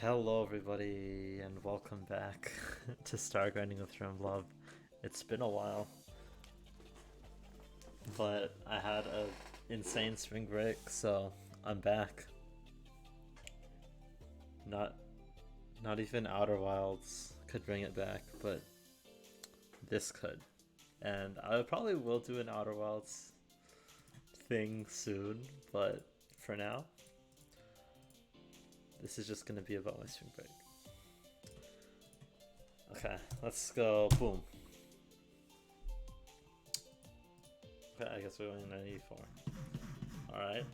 Hello everybody and welcome back to Stargrinding with Remblob. It's been a while, but I had a insane spring break, so I'm back. Not even Outer Wilds could bring it back, but this could. And I probably will do an Outer Wilds thing soon, but for now, this is just gonna be about my spring break. Okay, let's go. Boom. Okay, I guess we're going 94. Alright.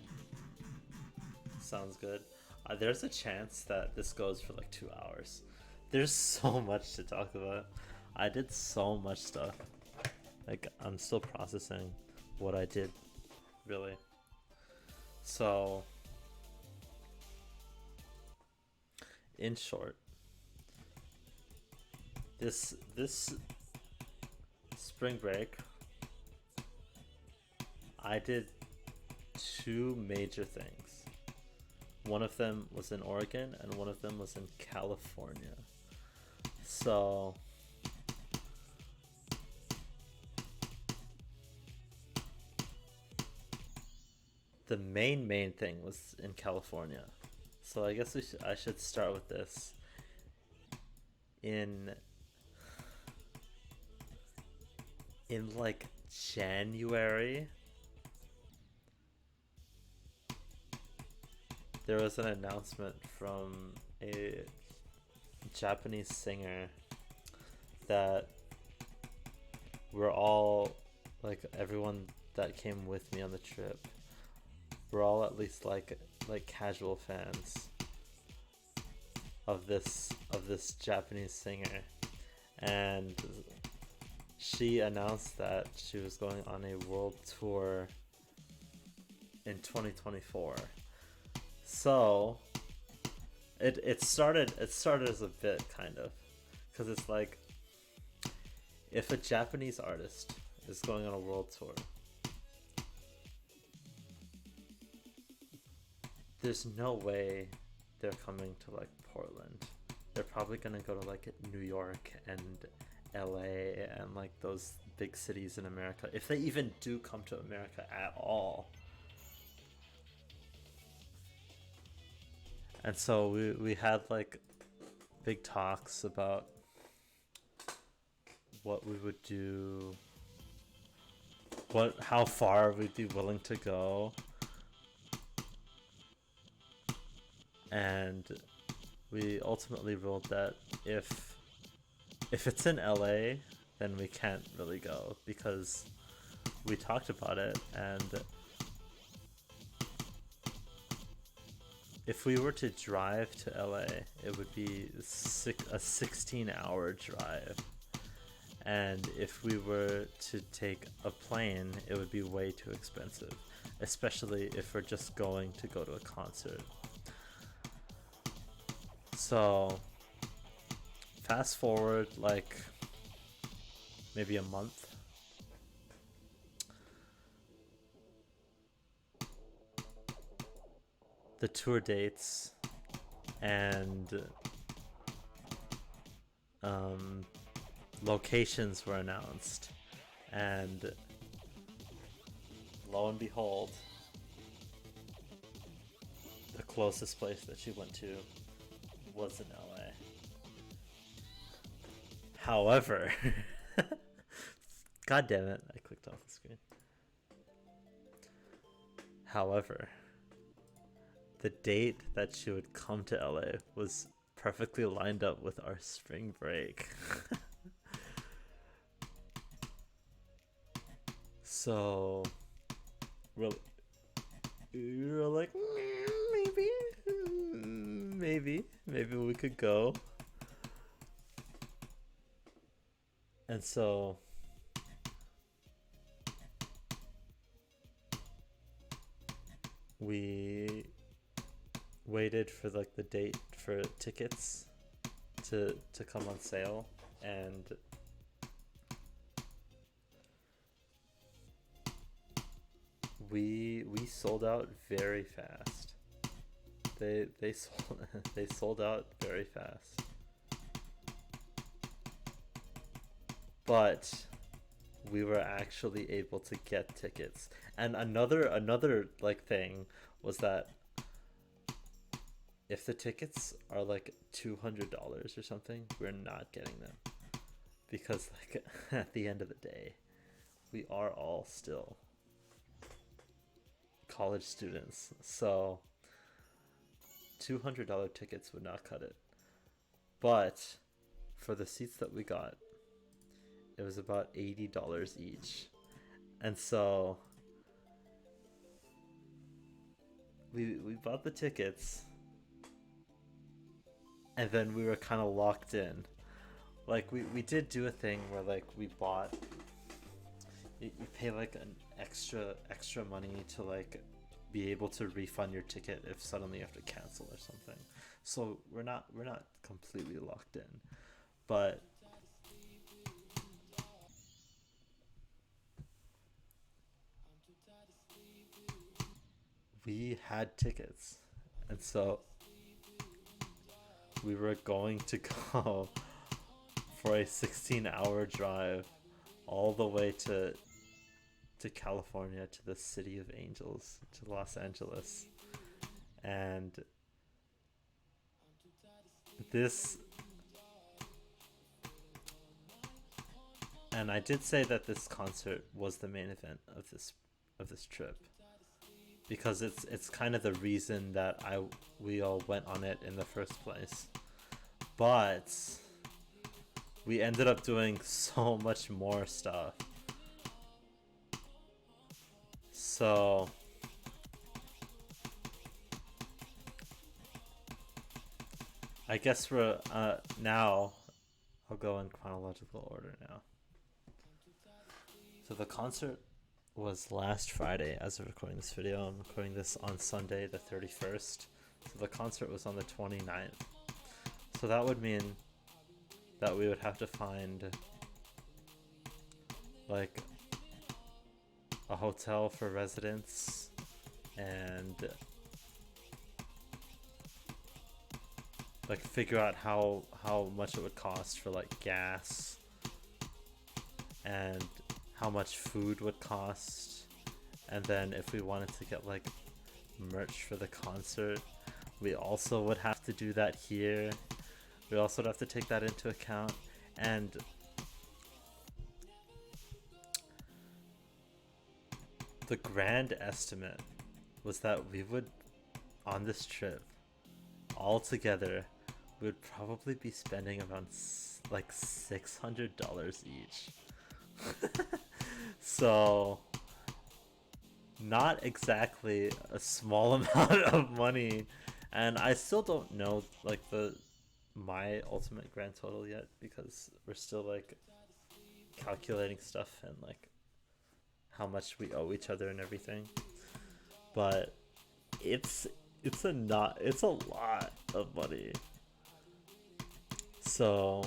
Sounds good. There's a chance that this goes for like 2 hours. There's so much to talk about. I did so much stuff. Like, I'm still processing what I did, really. So, in short, this spring break, I did two major things. One of them was in Oregon and one of them was in California. So the main thing was in California. So I guess I should start with this. In like January, there was an announcement from a Japanese singer that we're all, like, everyone that came with me on the trip, we're all at least like casual fans of this Japanese singer, and she announced that she was going on a world tour in 2024. So it started as a bit, kind of, because it's like, if a Japanese artist is going on a world tour, there's no way they're coming to like Portland. They're probably gonna go to like New York and LA and like those big cities in America, if they even do come to America at all. And so we had like big talks about what we would do, how far we'd be willing to go. And we ultimately ruled that if it's in LA, then we can't really go, because we talked about it, and if we were to drive to LA, it would be a 16-hour drive. And if we were to take a plane, it would be way too expensive, especially if we're just going to go to a concert. So fast forward like maybe a month, the tour dates and locations were announced, and lo and behold, the closest place that she went to was in LA. However, god damn it, I clicked off the screen. However, the date that she would come to LA was perfectly lined up with our spring break. So we were like, maybe we could go. And so we waited for like the date for tickets to come on sale, and we sold out very fast. they sold they sold out very fast. But we were actually able to get tickets. And another like thing was that if the tickets are like $200 or something, we're not getting them. Because like at the end of the day, we are all still college students. So $200 tickets would not cut it. But for the seats that we got, it was about $80 each. And so we bought the tickets, and then we were kind of locked in. Like we did do a thing where like we bought, you pay like an extra money to like be able to refund your ticket if suddenly you have to cancel or something. So we're not completely locked in, but we had tickets, and so we were going to go for a 16-hour drive all the way to California, to the city of angels, to Los Angeles. And I did say that this concert was the main event of this trip, because it's kind of the reason that we all went on it in the first place. But we ended up doing so much more stuff. So I guess we're now I'll go in chronological order now. So the concert was last Friday as of recording this video. I'm recording this on Sunday the 31st. So the concert was on the 29th. So that would mean that we would have to find like a hotel for residents and like figure out how much it would cost for like gas and how much food would cost. And then if we wanted to get like merch for the concert, we also would have to do that here. We also would have to take that into account. And the grand estimate was that we would, on this trip, all together, we would probably be spending around like $600 each. So not exactly a small amount of money, and I still don't know like my ultimate grand total yet, because we're still like calculating stuff and like how much we owe each other and everything. But it's a lot of money. So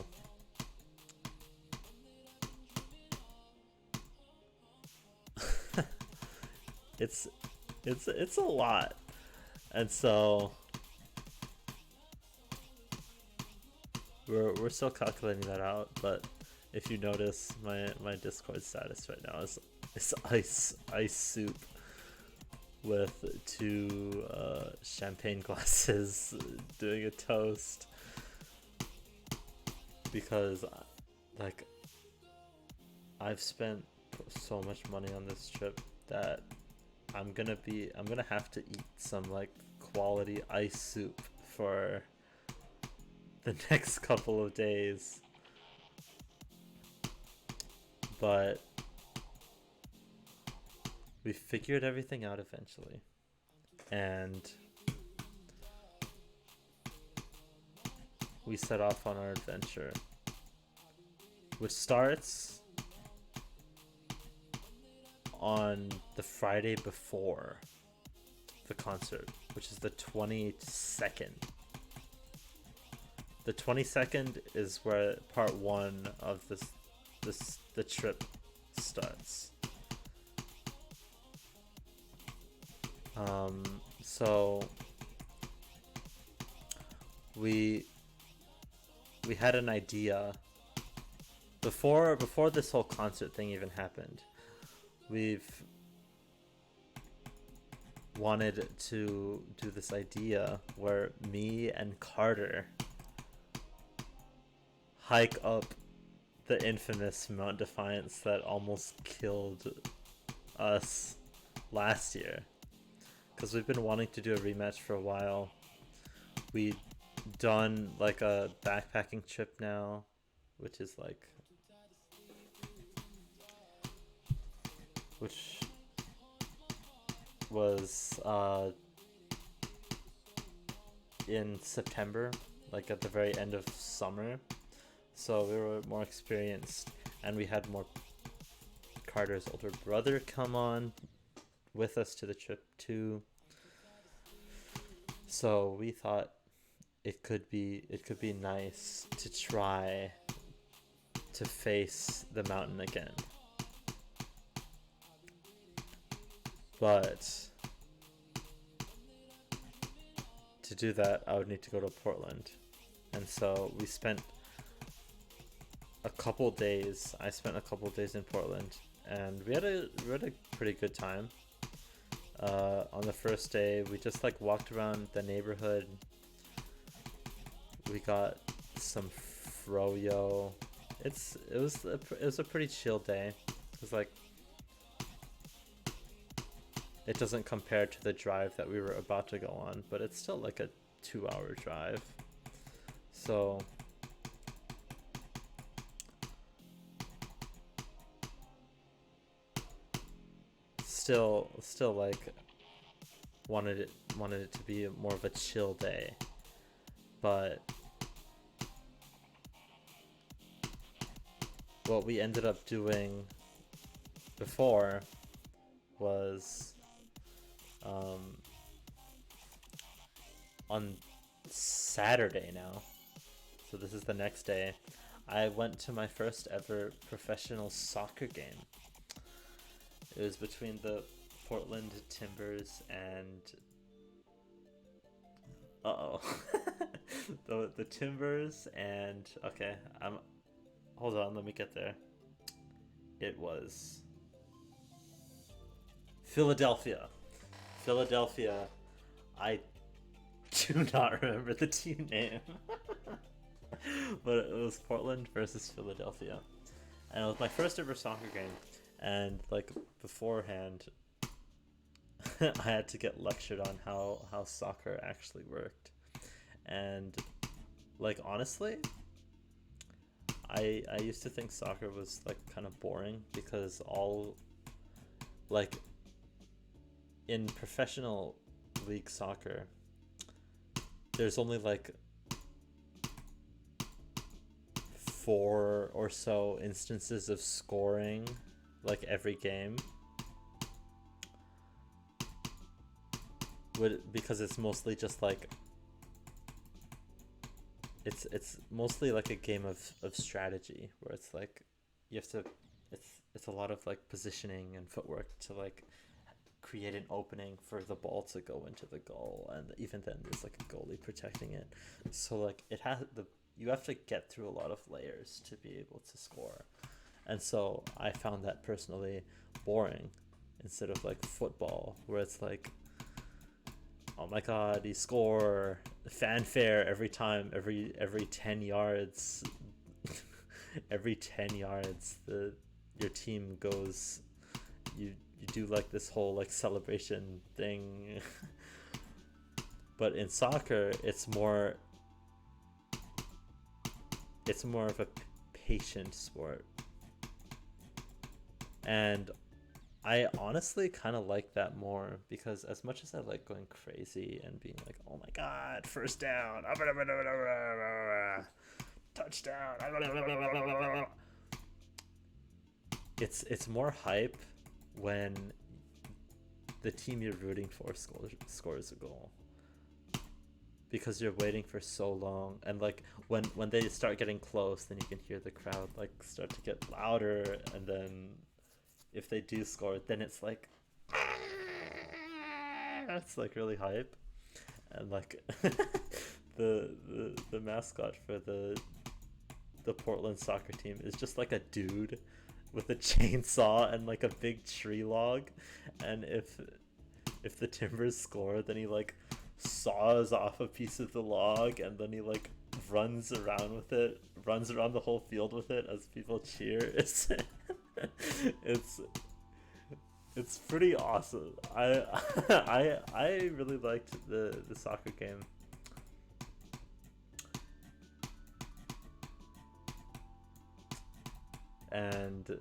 it's a lot. And so we're still calculating that out. But if you notice, my Discord status right now is ice soup with 2 champagne glasses doing a toast, because like I've spent so much money on this trip that I'm gonna have to eat some like quality ice soup for the next couple of days. But we figured everything out eventually, and we set off on our adventure, which starts on the Friday before the concert, which is the 22nd. The 22nd is where part 1 of the trip starts. So we we had an idea before this whole concert thing even happened. We've wanted to do this idea where me and Carter hike up the infamous Mount Defiance that almost killed us last year, because we've been wanting to do a rematch for a while. We've done like a backpacking trip now, which is like, which was in September, like at the very end of summer. So we were more experienced, and we had more Carter's older brother come on with us to the trip too. So we thought it could be nice to try to face the mountain again. But to do that, I would need to go to Portland. And so we spent a couple days. I spent a couple days in Portland, and we had a pretty good time. On the first day, we just like walked around the neighborhood. We got some froyo. It was a pretty chill day. It was like, it doesn't compare to the drive that we were about to go on, but it's still like a 2-hour drive. So still like wanted it to be more of a chill day. But what we ended up doing before was on Saturday now, so this is the next day, I went to my first ever professional soccer game. It was between the Portland Timbers and the Timbers and, okay, hold on, let me get there. It was Philadelphia. I do not remember the team name. But it was Portland versus Philadelphia. And it was my first ever soccer game. And like beforehand, I had to get lectured on how soccer actually worked. And like, honestly, I used to think soccer was like kind of boring, because all like in professional league soccer, there's only like 4 or so instances of scoring like every game, because it's mostly just like it's mostly like a game of strategy, where it's like you have to, it's a lot of like positioning and footwork to like create an opening for the ball to go into the goal, and even then there's like a goalie protecting it. So like you have to get through a lot of layers to be able to score. And so I found that personally boring, instead of like football, where it's like, oh my god, you score, fanfare every time, every 10 yards. Every 10 yards your team goes, you do like this whole like celebration thing. But in soccer, it's more of a patient sport. And I honestly kind of like that more, because as much as I like going crazy and being like, oh my god, first down, touchdown, it's more hype when the team you're rooting for scores a goal, because you're waiting for so long. And like when they start getting close, then you can hear the crowd like start to get louder, and then if they do score, then it's like it's like really hype. And like the mascot for the Portland soccer team is just like a dude with a chainsaw and like a big tree log, and if the Timbers score, then he like saws off a piece of the log, and then he like runs around with it, runs around the whole field with it as people cheer. It's pretty awesome. I really liked the soccer game. And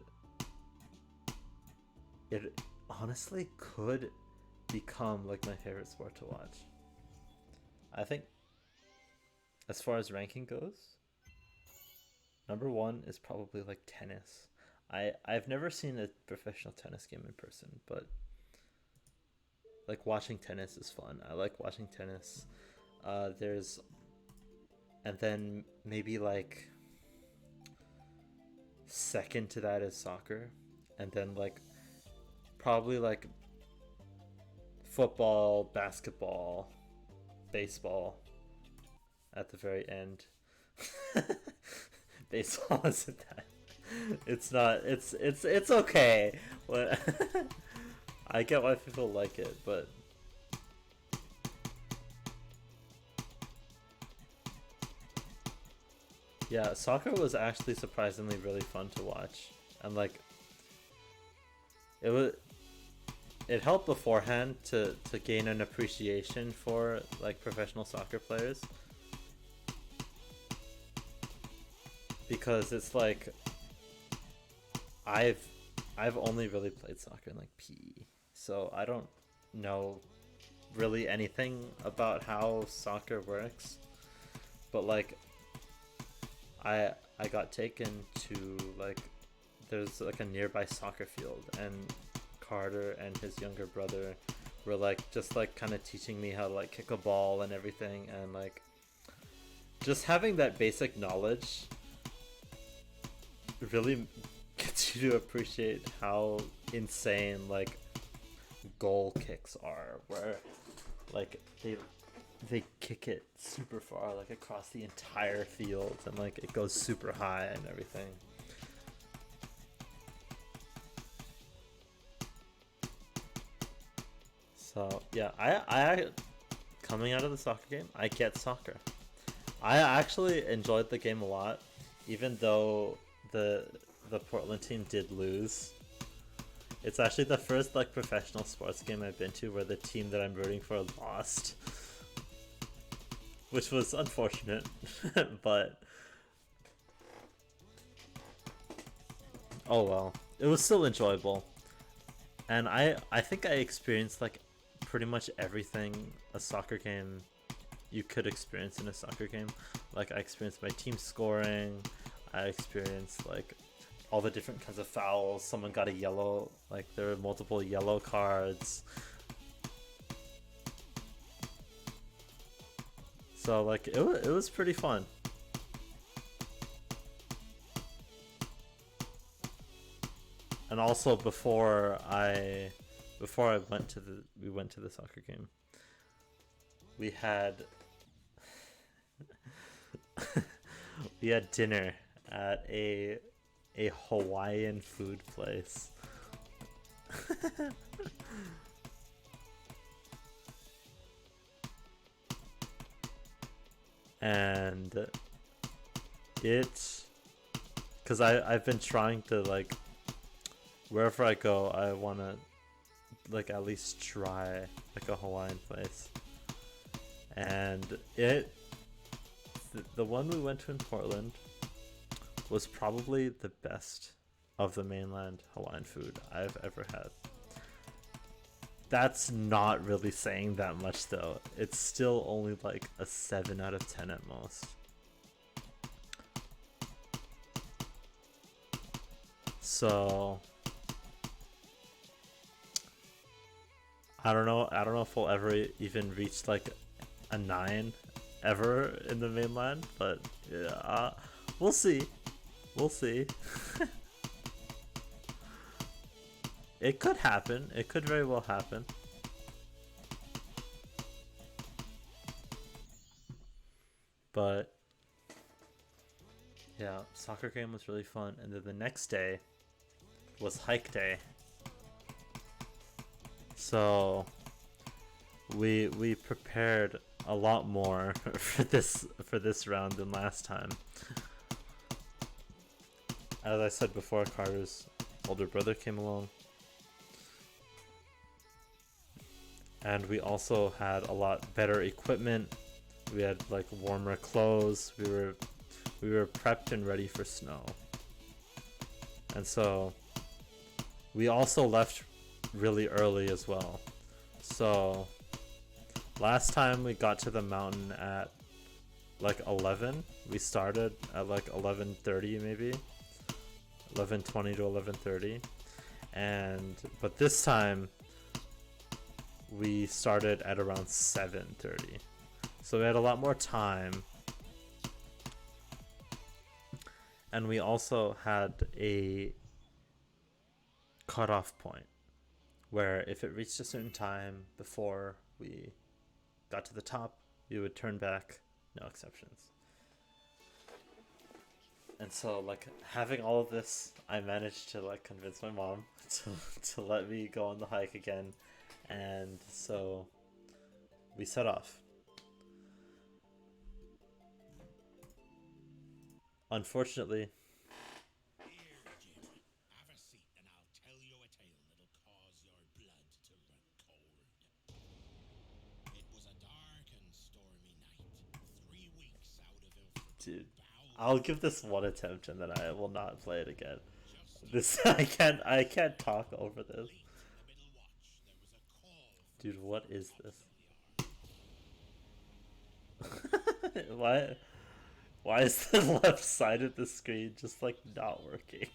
it honestly could become like my favorite sport to watch. I think as far as ranking goes, number one is probably like tennis. I've never seen a professional tennis game in person, but like watching tennis is fun. I like watching tennis. There's, and then maybe like second to that is soccer, and then like probably like football, basketball, baseball at the very end. Baseball isn't that. It's not. It's okay. I get why people like it, but yeah, soccer was actually surprisingly really fun to watch, and like it helped beforehand to gain an appreciation for like professional soccer players, because it's like I've only really played soccer in like PE, so I don't know really anything about how soccer works, but like I got taken to like, there's like a nearby soccer field, and Carter and his younger brother were like just like kind of teaching me how to like kick a ball and everything, and like just having that basic knowledge really gets you to appreciate how insane like goal kicks are, where like they kick it super far, like across the entire field, and like it goes super high and everything. So yeah, I coming out of the soccer game, I get soccer. I actually enjoyed the game a lot, even though the Portland team did lose. It's actually the first like professional sports game I've been to where the team that I'm rooting for lost, which was unfortunate. But oh well, it was still enjoyable, and I think I experienced like pretty much everything a soccer game you could experience in a soccer game. Like I experienced my team scoring, I experienced like all the different kinds of fouls, someone got a yellow, like there were multiple yellow cards. So like it was pretty fun. And also before I went to the soccer game, we had we had dinner at a Hawaiian food place. And it's because I've been trying to like, wherever I go, I want to like at least try like a Hawaiian place, and the one we went to in Portland was probably the best of the mainland Hawaiian food I've ever had. That's not really saying that much though. It's still only like a 7 out of 10 at most. So I don't know if we'll ever even reach like a 9 ever in the mainland, but yeah, we'll see. We'll see. It could happen. It could very well happen. But yeah, soccer game was really fun. And then the next day was hike day. So we prepared a lot more for this round than last time. As I said before, Carter's older brother came along. And we also had a lot better equipment. We had like warmer clothes. We were prepped and ready for snow. And so we also left really early as well. So last time we got to the mountain at like 11. We started at like 11:30 maybe. 11:20 to 11:30. But this time we started at around 7:30. So we had a lot more time. And we also had a cutoff point where if it reached a certain time before we got to the top, we would turn back, no exceptions. And so like having all of this, I managed to like convince my mom to let me go on the hike again. And so we set off. Unfortunately, here, Jim, have a seat and I'll tell you a tale that'll cause your blood to run cold. It was a dark and stormy night, 3 weeks out of Ilford. dude, I'll give this one attempt and then I will not play it again. This I can't talk over this. Dude, what is this? Why is the left side of the screen just like not working?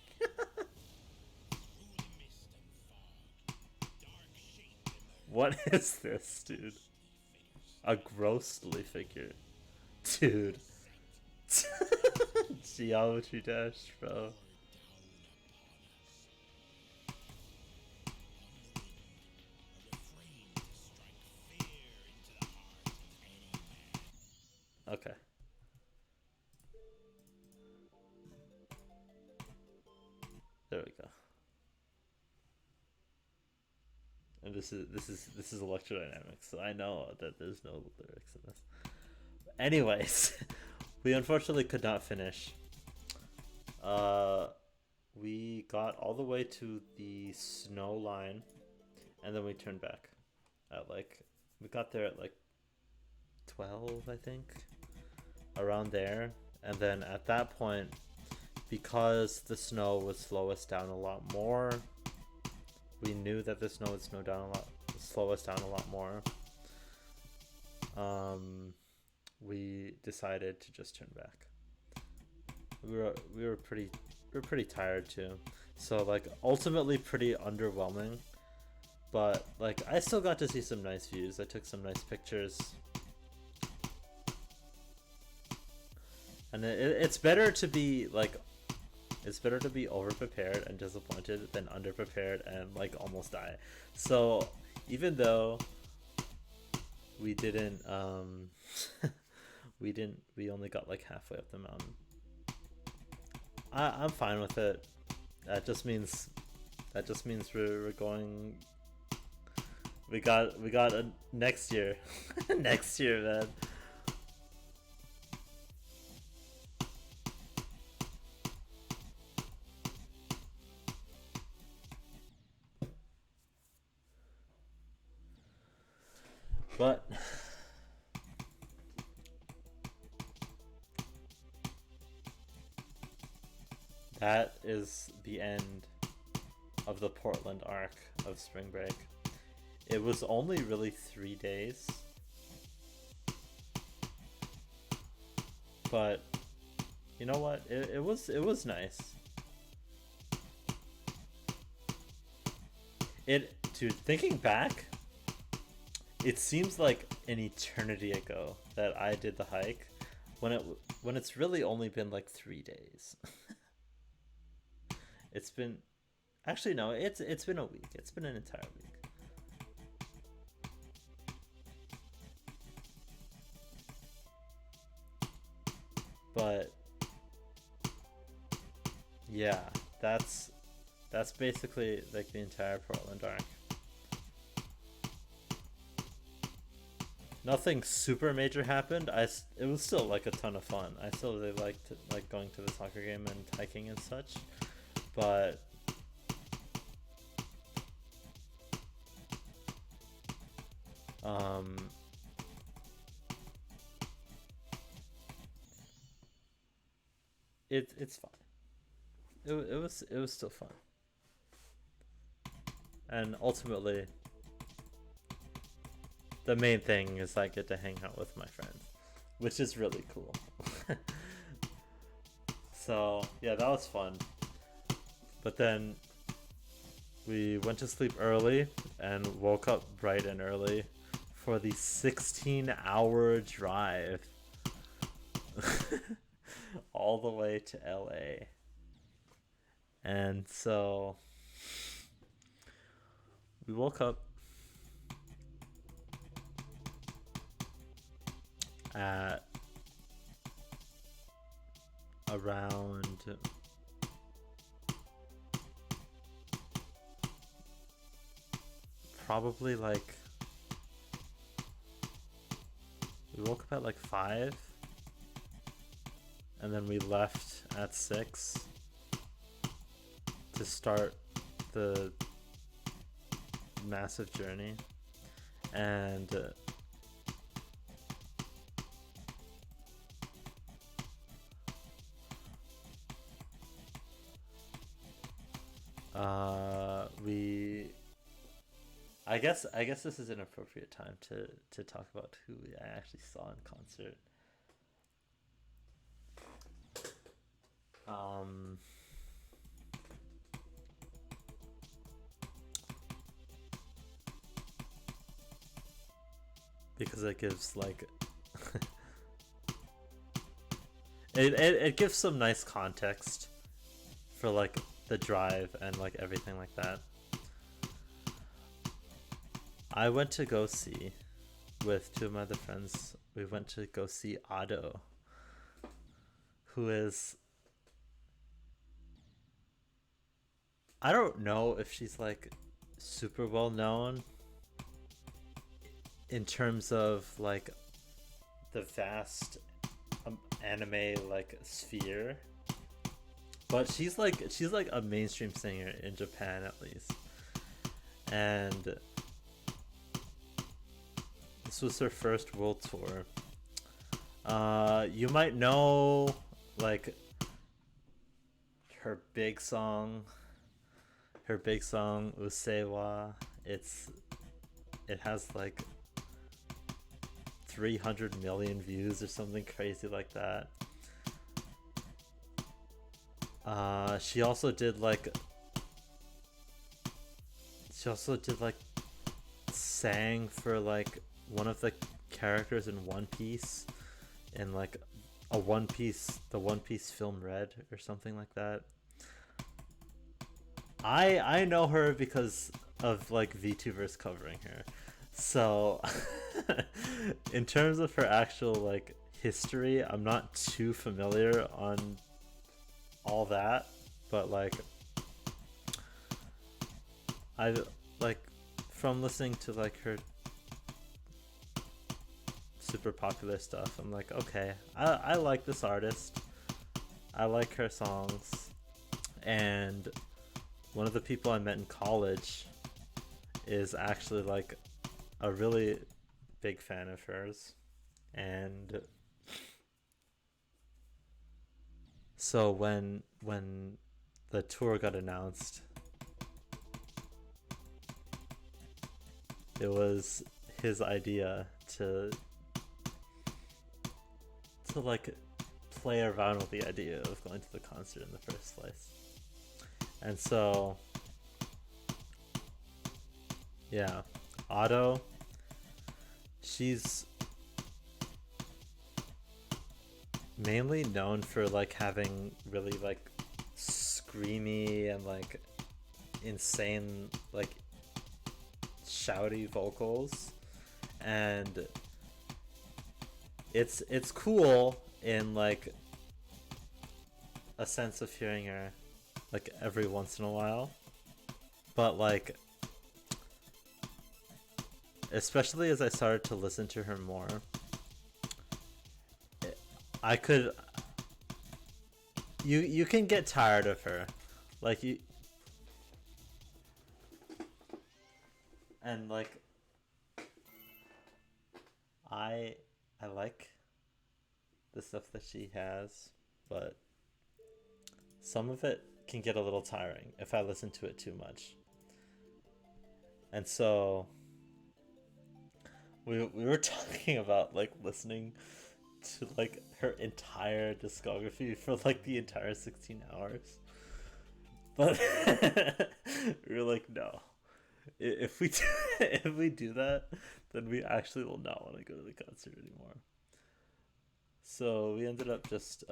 What is this, dude? A ghostly figure. Dude. Geometry Dash, bro. Okay. There we go. And this is electrodynamics, so I know that there's no lyrics in this. Anyways, we unfortunately could not finish. We got all the way to the snow line, and then we turned back. We got there at like 12, I think, around there. And then at that point, because the snow would slow us down a lot more, we knew that the snow would slow us down a lot more. We decided to just turn back. We were pretty tired too, so like ultimately pretty underwhelming. But like I still got to see some nice views. I took some nice pictures. And it's better to be over prepared and disappointed than under prepared and like almost die. So even though we didn't we only got like halfway up the mountain, I'm fine with it. That just means we're going. We got a next year. Next year, man. But that is the end of the Portland arc of spring break. It was only really 3 days, but you know what? It was nice. Dude, thinking back, it seems like an eternity ago that I did the hike, when it's really only been like 3 days. It's been, actually no, it's been a week. It's been an entire week. But yeah, that's basically like the entire Portland arc. Nothing super major happened. It was still like a ton of fun. I still really liked like going to the soccer game and hiking and such, but it's fine. It was still fun, and ultimately the main thing is I get to hang out with my friends, which is really cool. So yeah, that was fun. But then we went to sleep early and woke up bright and early for the 16-hour drive all the way to LA. And so we woke up at around probably like we woke up at like 5 and then we left at 6 to start the massive journey. And I guess this is an appropriate time to talk about who I actually saw in concert. Because it gives like it gives some nice context for like the drive and like everything like that. I went to go see with 2 of my other friends. We went to go see Ado, who is, I don't know if she's like super well known in terms of like the vast anime like sphere, but she's like a mainstream singer in Japan at least. And this was her first world tour. You might know like her big song Usewa. It has like 300 million views or something crazy like that. She also did like sang for like one of the characters in One Piece, in like the One Piece film Red or something like that. I know her because of like VTubers covering her. So in terms of her actual like history, I'm not too familiar on all that, but like I like from listening to like her super popular stuff, I'm like, okay, I like this artist, I like her songs. And one of the people I met in college is actually like a really big fan of hers. And so when the tour got announced, it was his idea to like play around with the idea of going to the concert in the first place. And so yeah, Ado, she's mainly known for like having really like screamy and like insane like shouty vocals, and it's cool in like a sense of hearing her like every once in a while, but like especially as I started to listen to her more, I could you can get tired of her, like you, and like I like the stuff that she has, but some of it can get a little tiring if I listen to it too much. And so we were talking about like listening to like her entire discography for like the entire 16 hours. But we were like, no. If we do, if we do that, then we actually will not want to go to the concert anymore. So we ended up just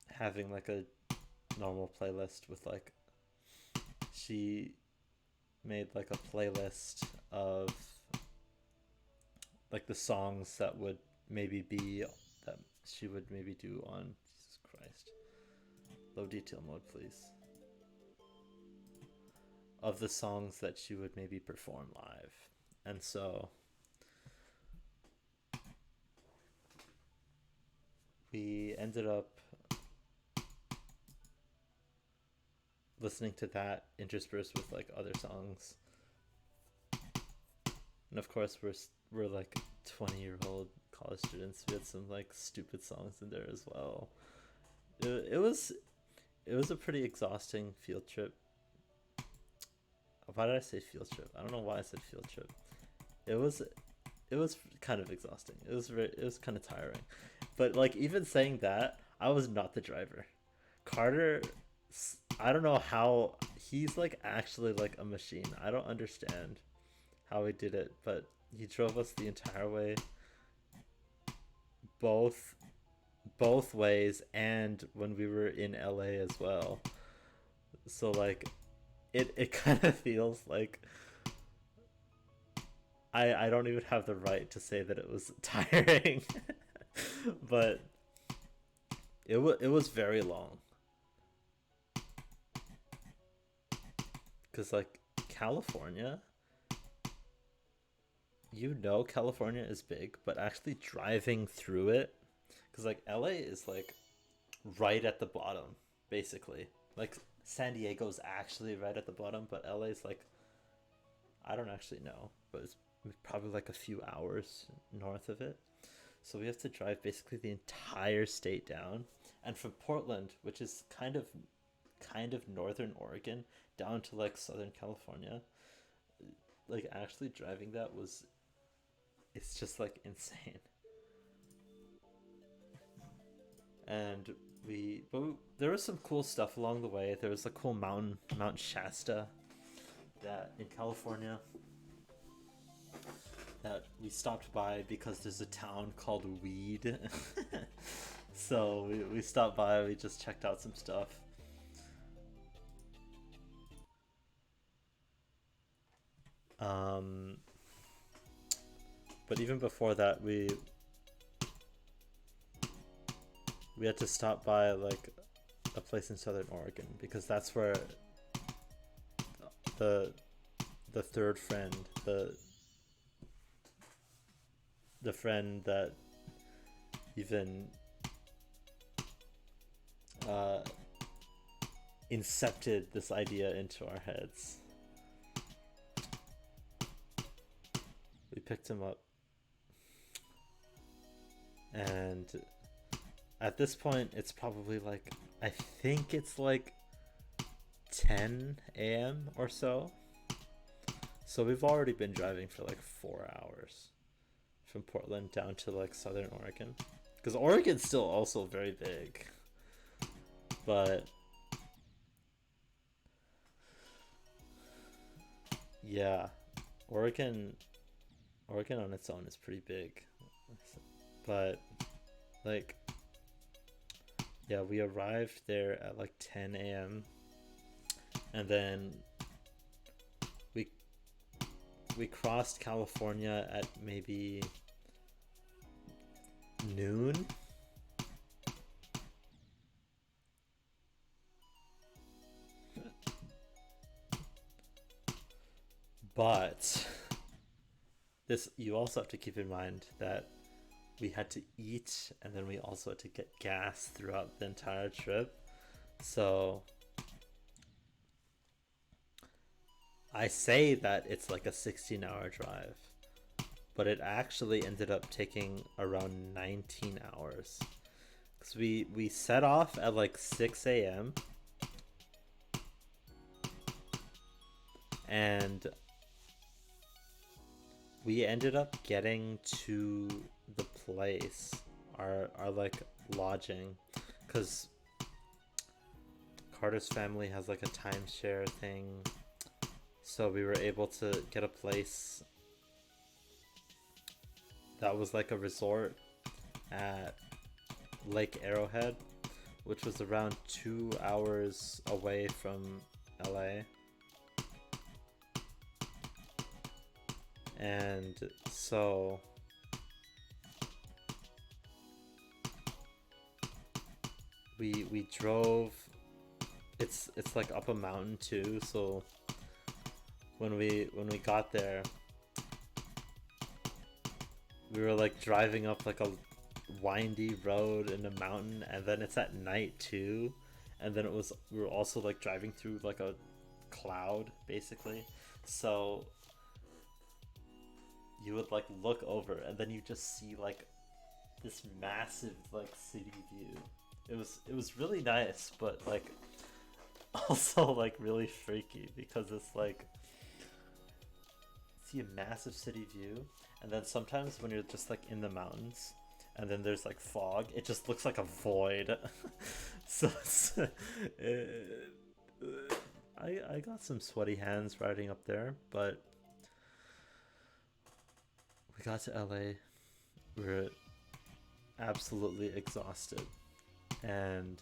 having like a normal playlist with like, she made like a playlist of like the songs that would maybe be that she would maybe do on, Jesus Christ, low detail mode please, of the songs that she would maybe perform live. And so we ended up listening to that interspersed with like other songs. And of course we're like 20-year-old college students. We had some like stupid songs in there as well. It was a pretty exhausting field trip. Why did I say field trip? I don't know why I said field trip. It was kind of exhausting. It was kind of tiring. But like even saying that, I was not the driver. Carter, I don't know how he's like actually like a machine. I don't understand how he did it, but he drove us the entire way, both ways, and when we were in LA as well. So like it kind of feels like I don't even have the right to say that it was tiring. But it was very long, because like California, California is big, but actually driving through it, because like LA is like right at the bottom basically, like San Diego's actually right at the bottom, but LA's like, I don't actually know, but it's probably like a few hours north of it. So we have to drive basically the entire state down, and from Portland, which is kind of northern Oregon, down to like Southern California. Like actually driving that was, it's just like insane. And there was some cool stuff along the way. There was a cool Mount Shasta that in California that we stopped by because there's a town called Weed. So we stopped by, we just checked out some stuff. But even before that, we had to stop by like a place in Southern Oregon, because that's where the third friend, the friend that even incepted this idea into our heads. We picked him up, and at this point it's probably like, I think it's like 10 a.m. or so. So we've already been driving for like 4 hours from Portland down to like Southern Oregon, because Oregon's still also very big, but yeah, Oregon on its own is pretty big. But like, yeah, we arrived there at like 10 a.m. and then we crossed California at maybe noon, But this, you also have to keep in mind that we had to eat and then we also had to get gas throughout the entire trip. So I say that it's like a 16-hour drive, but it actually ended up taking around 19 hours. Because we set off at like 6 a.m. and we ended up getting to the place, our like lodging, because Carter's family has like a timeshare thing, so we were able to get a place that was like a resort at Lake Arrowhead, which was around 2 hours away from LA. And so we drove. It's like up a mountain too, so when we got there, we were like driving up like a windy road in a mountain, and then it's at night too, and then we were also like driving through like a cloud basically, so you would like look over and then you just see like this massive like city view. It was really nice, but like also like really freaky because it's like see a massive city view, and then sometimes when you're just like in the mountains and then there's like fog, it just looks like a void. So it's, I got some sweaty hands riding up there, but we got to LA. We were absolutely exhausted, and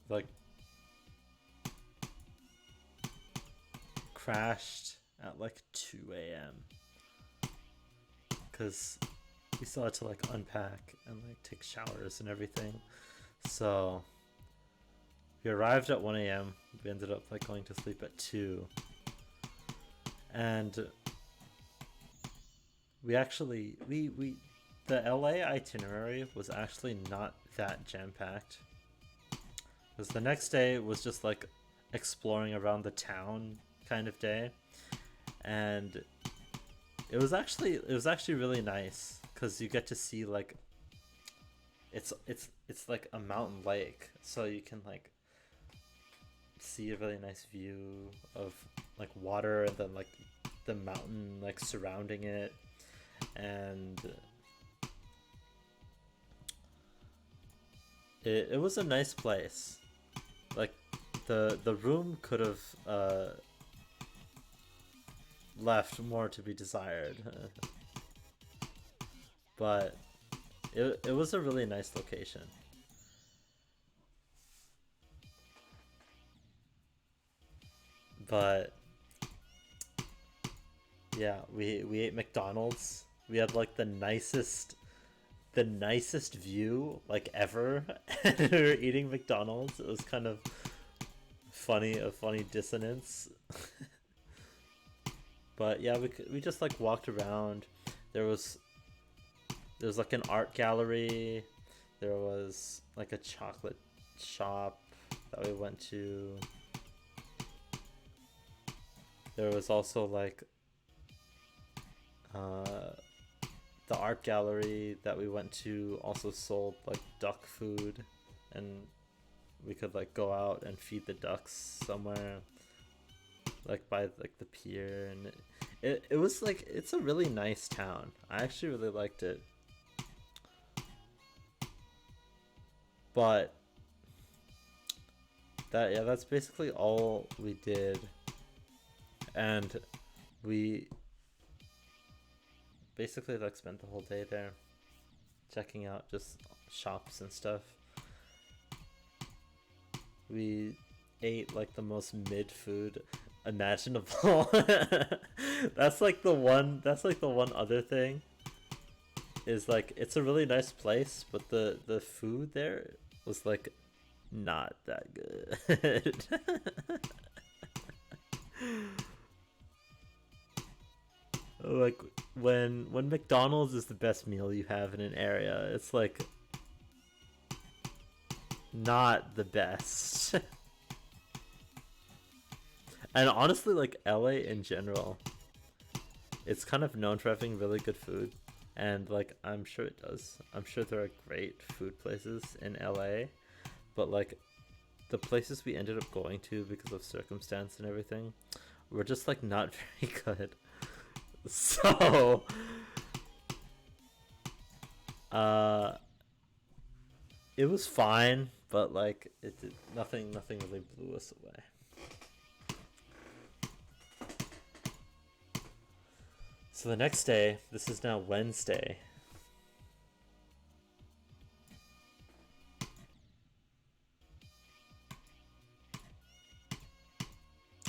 like crashed at like 2 a.m. because we still had to like unpack and like take showers and everything. So we arrived at 1 a.m. We ended up like going to sleep at 2. And we actually we the LA itinerary was actually not that jam-packed, because the next day was just like exploring around the town kind of day, and it was actually really nice because you get to see like it's like a mountain lake, so you can like see a really nice view of like water and then like the mountain like surrounding it, and it was a nice place. Like the room could have left more to be desired. But it was a really nice location. But yeah, we ate McDonald's. We had like the nicest view like ever, and we were eating McDonald's. It was kind of funny, a funny dissonance. But yeah, we just like walked around. There was like an art gallery. There was like a chocolate shop that we went to. There was also like the art gallery that we went to also sold like duck food, and we could like go out and feed the ducks somewhere like by like the pier, and it was like, it's a really nice town. I actually really liked it. But that's basically all we did, and we basically like spent the whole day there checking out just shops and stuff. We ate like the most mid food imaginable. That's like the one other thing is like, it's a really nice place, but the food there was like not that good. Like when McDonald's is the best meal you have in an area, it's like not the best. And honestly, like LA in general, it's kind of known for having really good food. And like I'm sure it does. I'm sure there are great food places in LA, but like the places we ended up going to because of circumstance and everything were just like not very good. So uh it was fine, but like it did nothing really blew us away. So the next day, this is now Wednesday.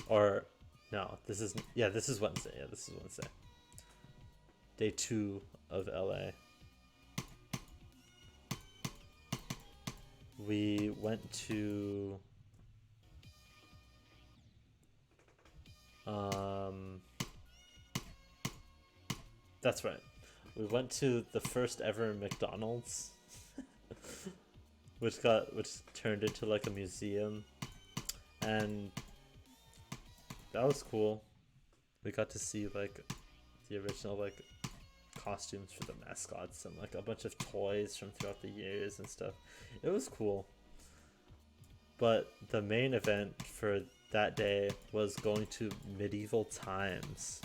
Or no, this is Wednesday. Yeah, this is Wednesday. Day 2 of LA. We went to that's right. We went to the first ever McDonald's, which turned into like a museum, and that was cool. We got to see like the original like costumes for the mascots and like a bunch of toys from throughout the years and stuff. It was cool. But the main event for that day was going to medieval times,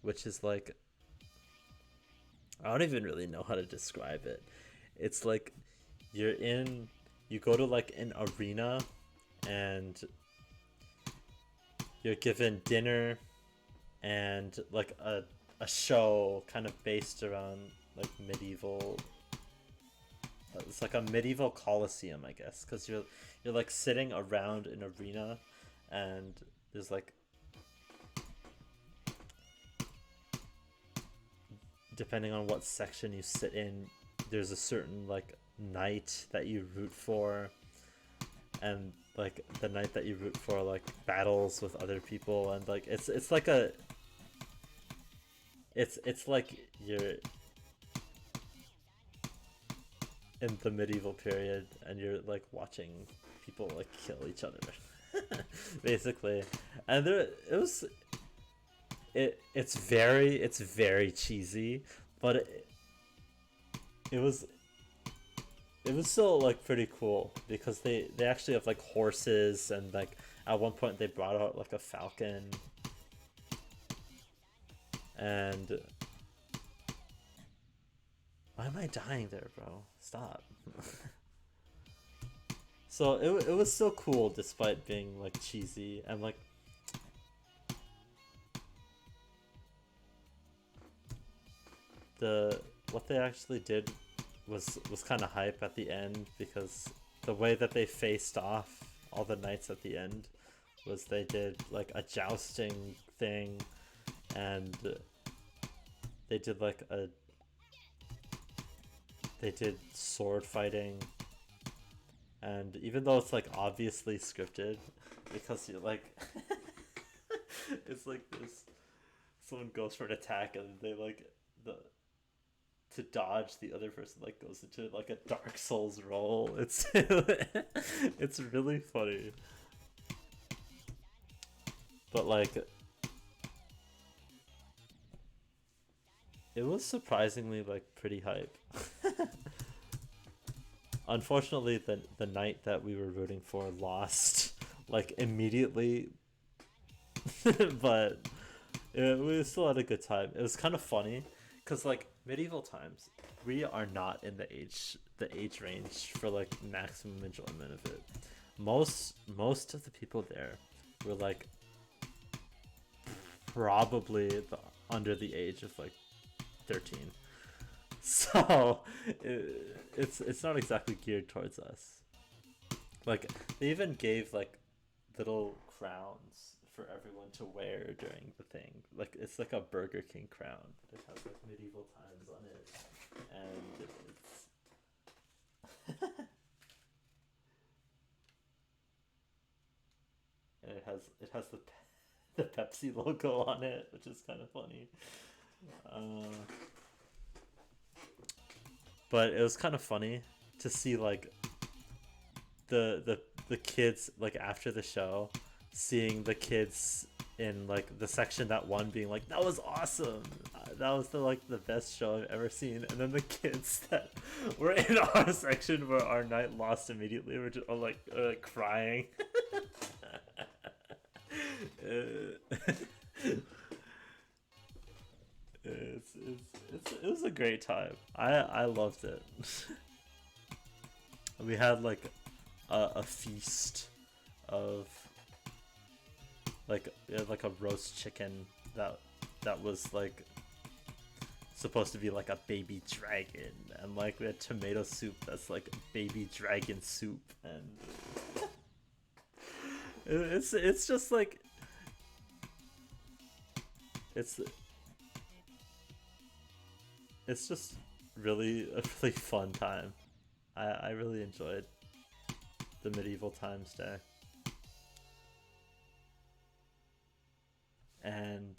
which is like, I don't even really know how to describe it. It's like you go to like an arena and you're given dinner and like a show kind of based around like medieval. It's like a medieval coliseum, I guess, because you're like sitting around an arena, and there's like, depending on what section you sit in, there's a certain like knight that you root for, and like the knight that you root for like battles with other people, and like it's like a it's like you're in the medieval period and you're like watching people like kill each other basically. And it's very cheesy, but it was still like pretty cool because they actually have like horses, and like at one point they brought out like a falcon, and why am I dying there, bro? Stop. So it was still cool despite being like cheesy, and like what they actually did was kind of hype at the end, because the way that they faced off all the knights at the end was they did like a jousting thing, and they did like they did sword fighting, and even though it's like obviously scripted, because you're like it's like this, someone goes for an attack and they like the to dodge, the other person like goes into like a Dark Souls roll. It's it's really funny, but like it was surprisingly like pretty hype. Unfortunately, the knight that we were rooting for lost like immediately, but we still had a good time. It was kind of funny because like medieval times, we are not in the age range for like maximum enjoyment of it. Most of the people there were like probably under the age of like 13. So it's not exactly geared towards us. Like they even gave like little crowns for everyone to wear during the thing. Like it's like a Burger King crown. It has like medieval times on it, and it's and it has the Pepsi logo on it, which is kind of funny. But it was kind of funny to see like the kids like after the show, seeing the kids in like the section that won being like, that was awesome, that was the best show I've ever seen, and then the kids that were in our section where our night lost immediately were just like crying. It was a great time. I loved it. We had like a feast of like a roast chicken that was like supposed to be like a baby dragon, and like we had tomato soup that's like baby dragon soup, and it's just like it's just really a really fun time. I really enjoyed the medieval times day. And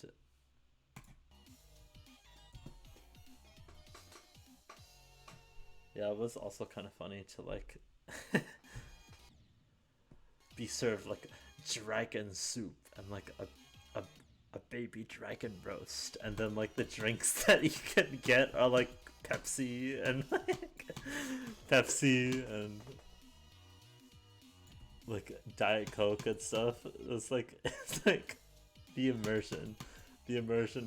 yeah, it was also kind of funny to like be served like dragon soup and like a baby dragon roast, and then like the drinks that you can get are like Pepsi and like Diet Coke and stuff. It's like the immersion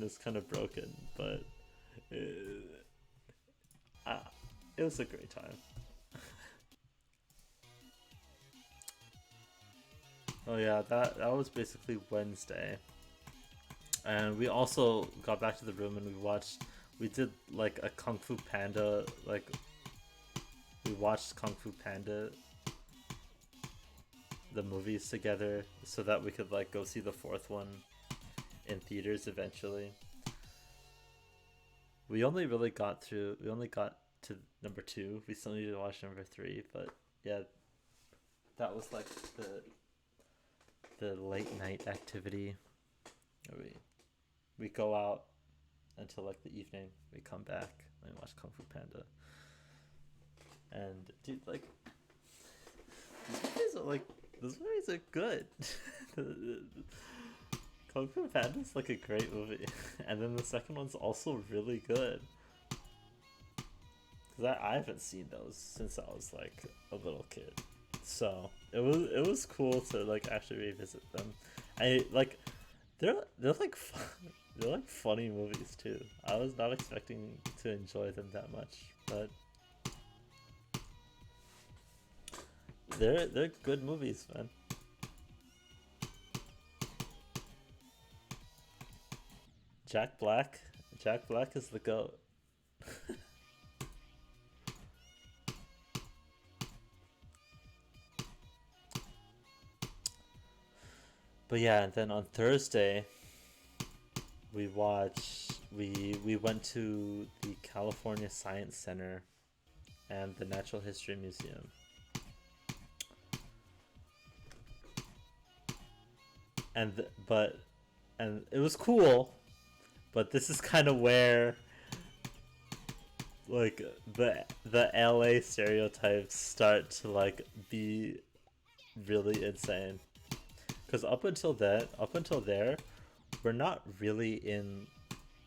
is kind of broken, but it was a great time. Oh yeah, that was basically Wednesday. And we also got back to the room and we did like a Kung Fu Panda, like we watched Kung Fu Panda the movies together so that we could like go see the fourth one in theaters eventually. We only got to number 2. We still need to watch number 3, but yeah, that was like the late night activity. We go out until like the evening. We come back and watch Kung Fu Panda. And dude, like those movies are good. Kung Fu Panda is like a great movie, and then the second one's also really good. Cause I haven't seen those since I was like a little kid, so it was cool to like actually revisit them. I like they're like fun. They're like funny movies too. I was not expecting to enjoy them that much, but they're good movies, man. Jack Black is the GOAT. But yeah, and then on Thursday we went to the California Science Center and the Natural History Museum. And it was cool, but this is kind of where like the LA stereotypes start to like be really insane. Because up until there, we're not really in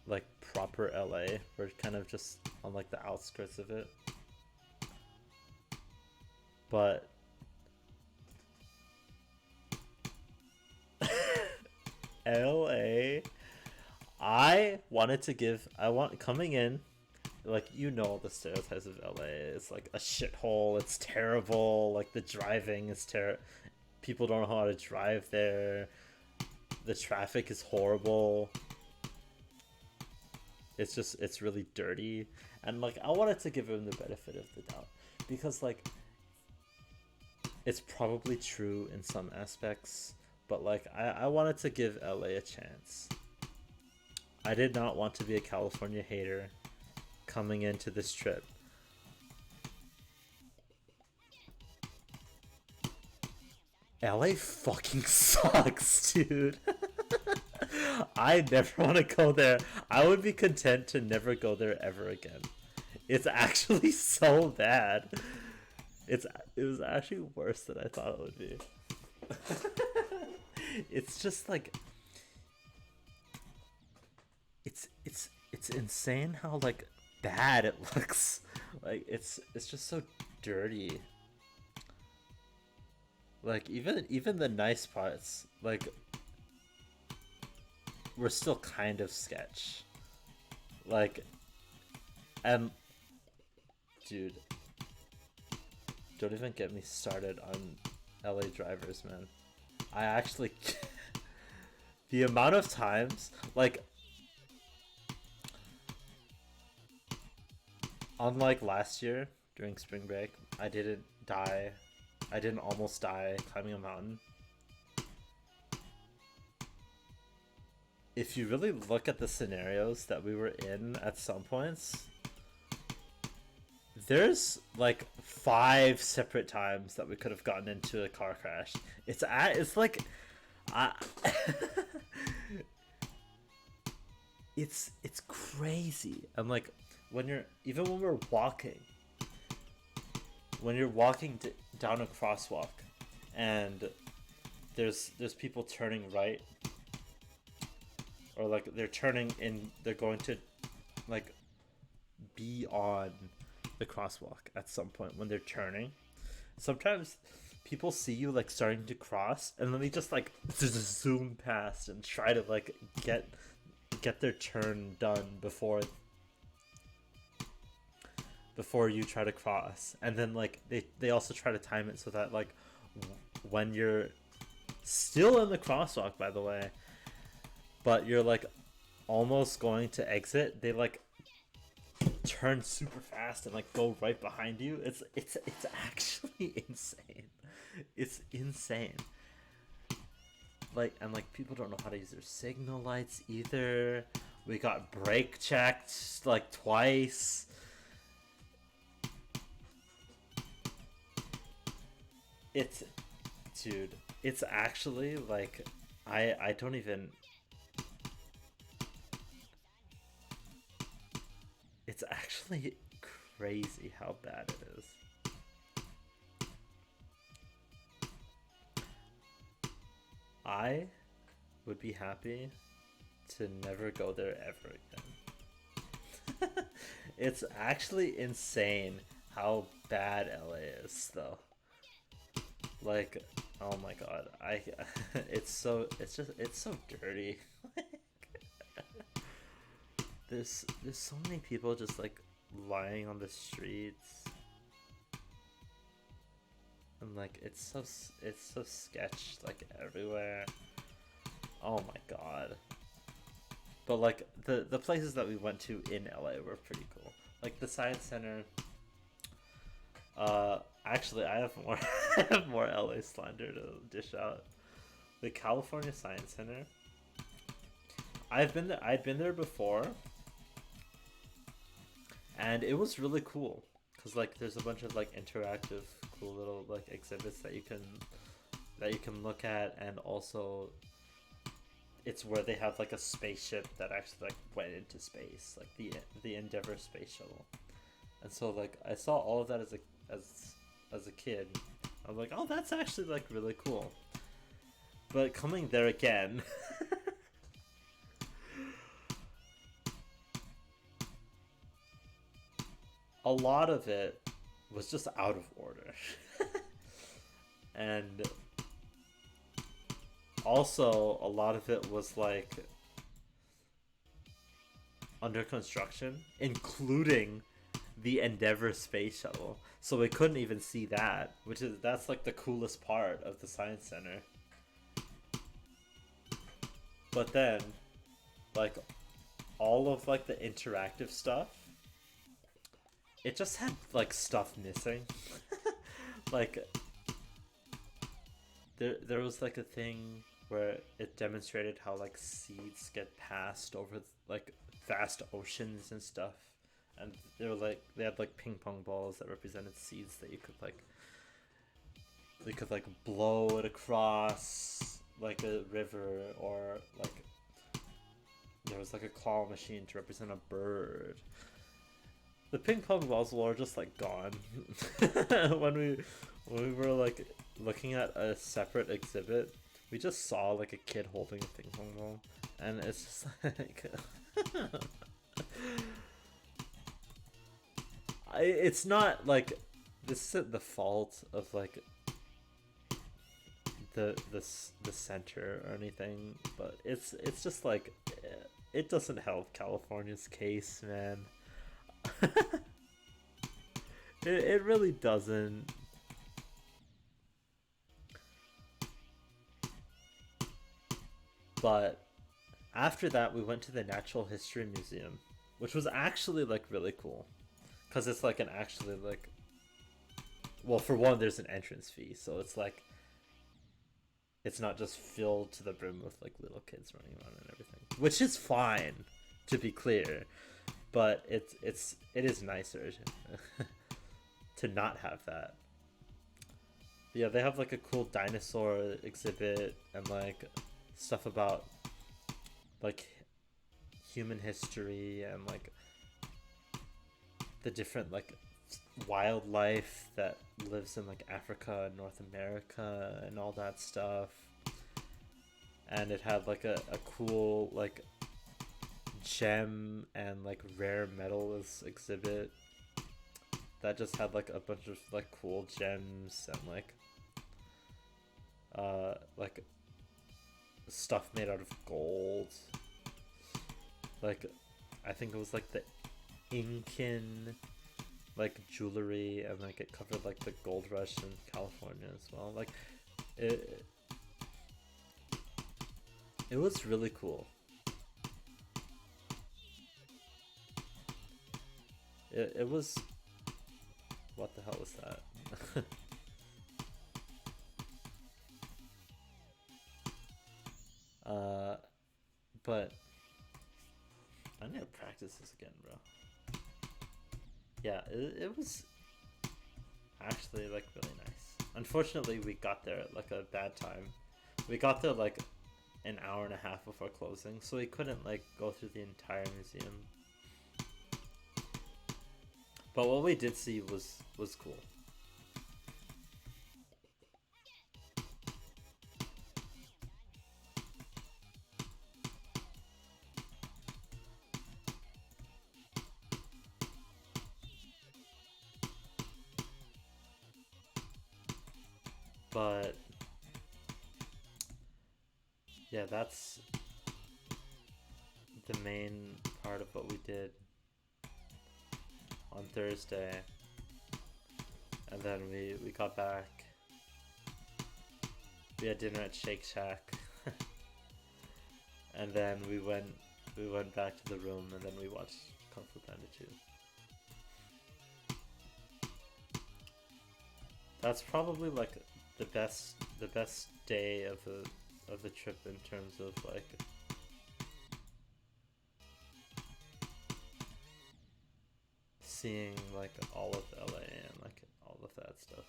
like proper LA. We're kind of just on like the outskirts of it. But LA, coming in, like, you know, the stereotypes of LA. It's like a shithole, it's terrible, like the driving is terrible. People don't know how to drive there. The traffic is horrible. It's really dirty. And like, I wanted to give him the benefit of the doubt, because like, it's probably true in some aspects, but like, I wanted to give LA a chance. I did not want to be a California hater coming into this trip. LA fucking sucks, dude. I never want to go there. I would be content to never go there ever again. It's actually so bad. It was actually worse than I thought it would be. It's just like it's insane how like bad it looks. Like it's just so dirty. Like even the nice parts, like we're still kind of sketch. Like, and dude, don't even get me started on LA drivers, man. I actually the amount of times, like, unlike last year during spring break, I didn't die. I didn't almost die climbing a mountain. If you really look at the scenarios that we were in at some points, there's like 5 separate times that we could have gotten into a car crash. It's like it's crazy. And like when we're walking, when you're walking down a crosswalk and there's people turning right, or like they're turning in, they're going to like be on the crosswalk at some point when they're turning. Sometimes people see you like starting to cross and then they just like zoom past and try to like get their turn done before you try to cross. And then like they also try to time it so that like when you're still in the crosswalk, by the way, but you're like almost going to exit, they like turn super fast and like go right behind you. It's actually insane. It's insane. Like, and like people don't know how to use their signal lights either. We got brake checked like twice. It's, dude, it's actually like I don't even, it's actually crazy how bad it is. I would be happy to never go there ever again. It's actually insane how bad LA is, though. Like, oh my god, it's so dirty. There's so many people just like lying on the streets, and like it's so sketch like everywhere. Oh my god. But like the places that we went to in LA were pretty cool. Like the Science Center. Actually, I have more I have more LA slander to dish out. The California Science Center. I'd been there before, and it was really cool because like there's a bunch of like interactive cool little like exhibits that you can look at, and also it's where they have like a spaceship that actually like went into space, like the Endeavour space shuttle. And so like I saw all of that as a kid. I was like, oh, that's actually like really cool. But coming there again, a lot of it was just out of order. And also a lot of it was like under construction, including the Endeavour space shuttle. So we couldn't even see that, that's like the coolest part of the Science Center. But then like all of like the interactive stuff, it just had like stuff missing. Like there was like a thing where it demonstrated how like seeds get passed over like vast oceans and stuff, and they had like ping pong balls that represented seeds that you could like we could like blow it across like a river, or like there was like a claw machine to represent a bird. The ping pong balls were just like gone when we were like looking at a separate exhibit. We just saw like a kid holding a ping pong ball, and it's just like it's not like this isn't the fault of like the center or anything, but it's just like it doesn't help California's case, man. It really doesn't. But after that, we went to the Natural History Museum, which was actually like really cool, because it's like an actually like, well, for one, there's an entrance fee, so it's like it's not just filled to the brim with like little kids running around and everything, which is fine, to be clear, but it is nicer to not have that. But yeah, they have like a cool dinosaur exhibit and like stuff about like human history and like the different like wildlife that lives in like Africa and North America and all that stuff. And it had like a cool like gem and like rare metals exhibit that just had like a bunch of like cool gems and like stuff made out of gold. Like I think it was like the Incan like jewelry, and like it covered like the gold rush in California as well. Like it was really cool. It was, what the hell was that? But I need to practice this again, bro. Yeah, it was actually like really nice. Unfortunately, we got there at like a bad time. We got there like an hour and a half before closing, so we couldn't like go through the entire museum. But what we did see was cool. But yeah, that's the main part of what we did on Thursday. And then we got back. We had dinner at Shake Shack. And then we went back to the room, and then we watched Kung Fu Panda 2. That's probably like the best day of the trip in terms of like seeing like all of LA and like all of that stuff.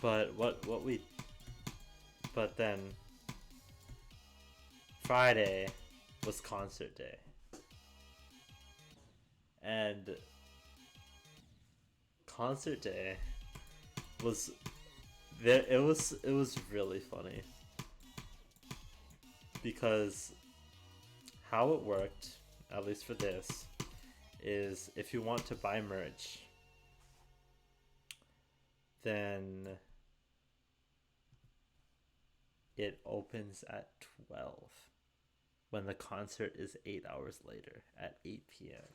But but then Friday was concert day. And concert day was there. It was really funny, because how it worked, at least for this, is if you want to buy merch, then it opens at 12 when the concert is 8 hours later at 8 p.m.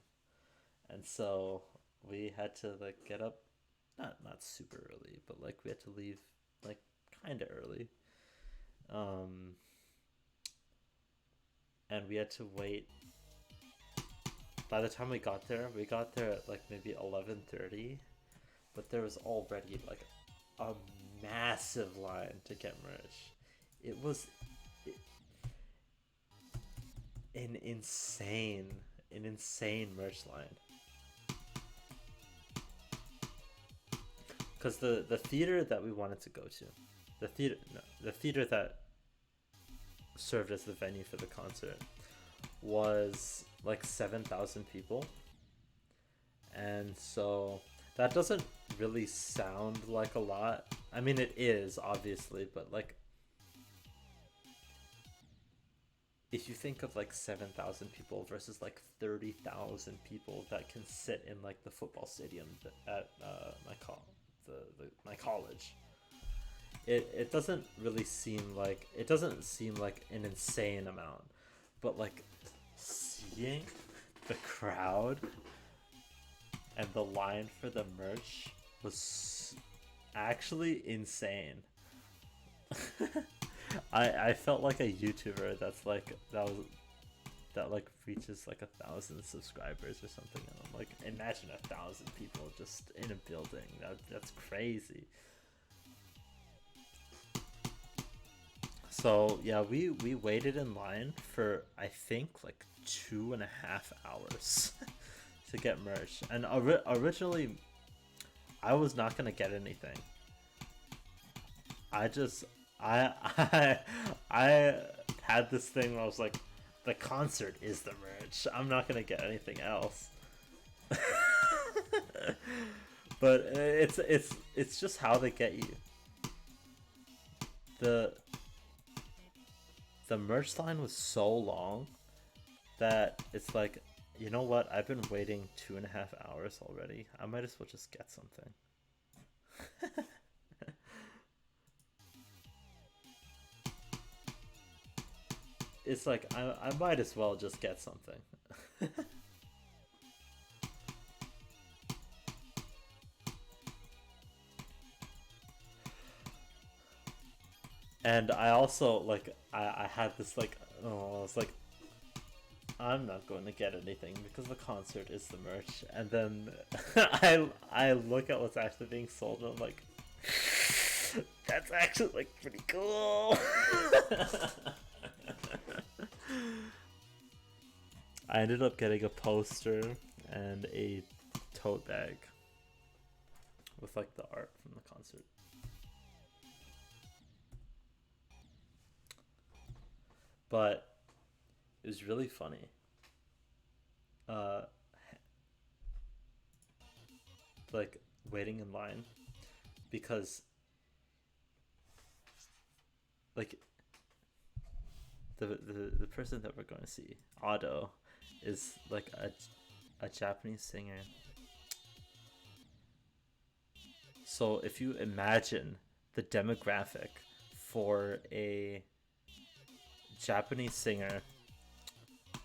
And so we had to like get up, not super early, but like we had to leave like kind of early. And we had to wait. By the time we got there at like maybe 11:30, but there was already like a massive line to get merch. It was an insane merch line. because the theater that we wanted to go to, the theater that served as the venue for the concert was like 7,000 people, and so that doesn't really sound like a lot. I mean, it is obviously, but like if you think of like 7,000 people versus like 30,000 people that can sit in like the football stadium at my college, it doesn't really seem like, it doesn't seem like an insane amount, but like seeing the crowd and the line for the merch was actually insane. I felt like a YouTuber that's like that like reaches like 1,000 subscribers or something, and I'm like, imagine 1,000 people just in a building. That's crazy. So yeah, we waited in line for I think like 2.5 hours to get merch, and originally I was not gonna get anything. I had this thing where I was like, the concert is the merch. I'm not gonna get anything else. But it's just how they get you. The merch line was so long that it's like, you know what? I've been waiting 2.5 hours already. I might as well just get something. It's like, I might as well just get something. And I also like, I had this like, oh, I was like, I'm not going to get anything because the concert is the merch. And then I look at what's actually being sold and I'm like, that's actually like pretty cool. I ended up getting a poster and a tote bag with like the art from the concert. But it was really funny. Like waiting in line because like the person that we're going to see, Otto, is like a Japanese singer. So if you imagine the demographic for a Japanese singer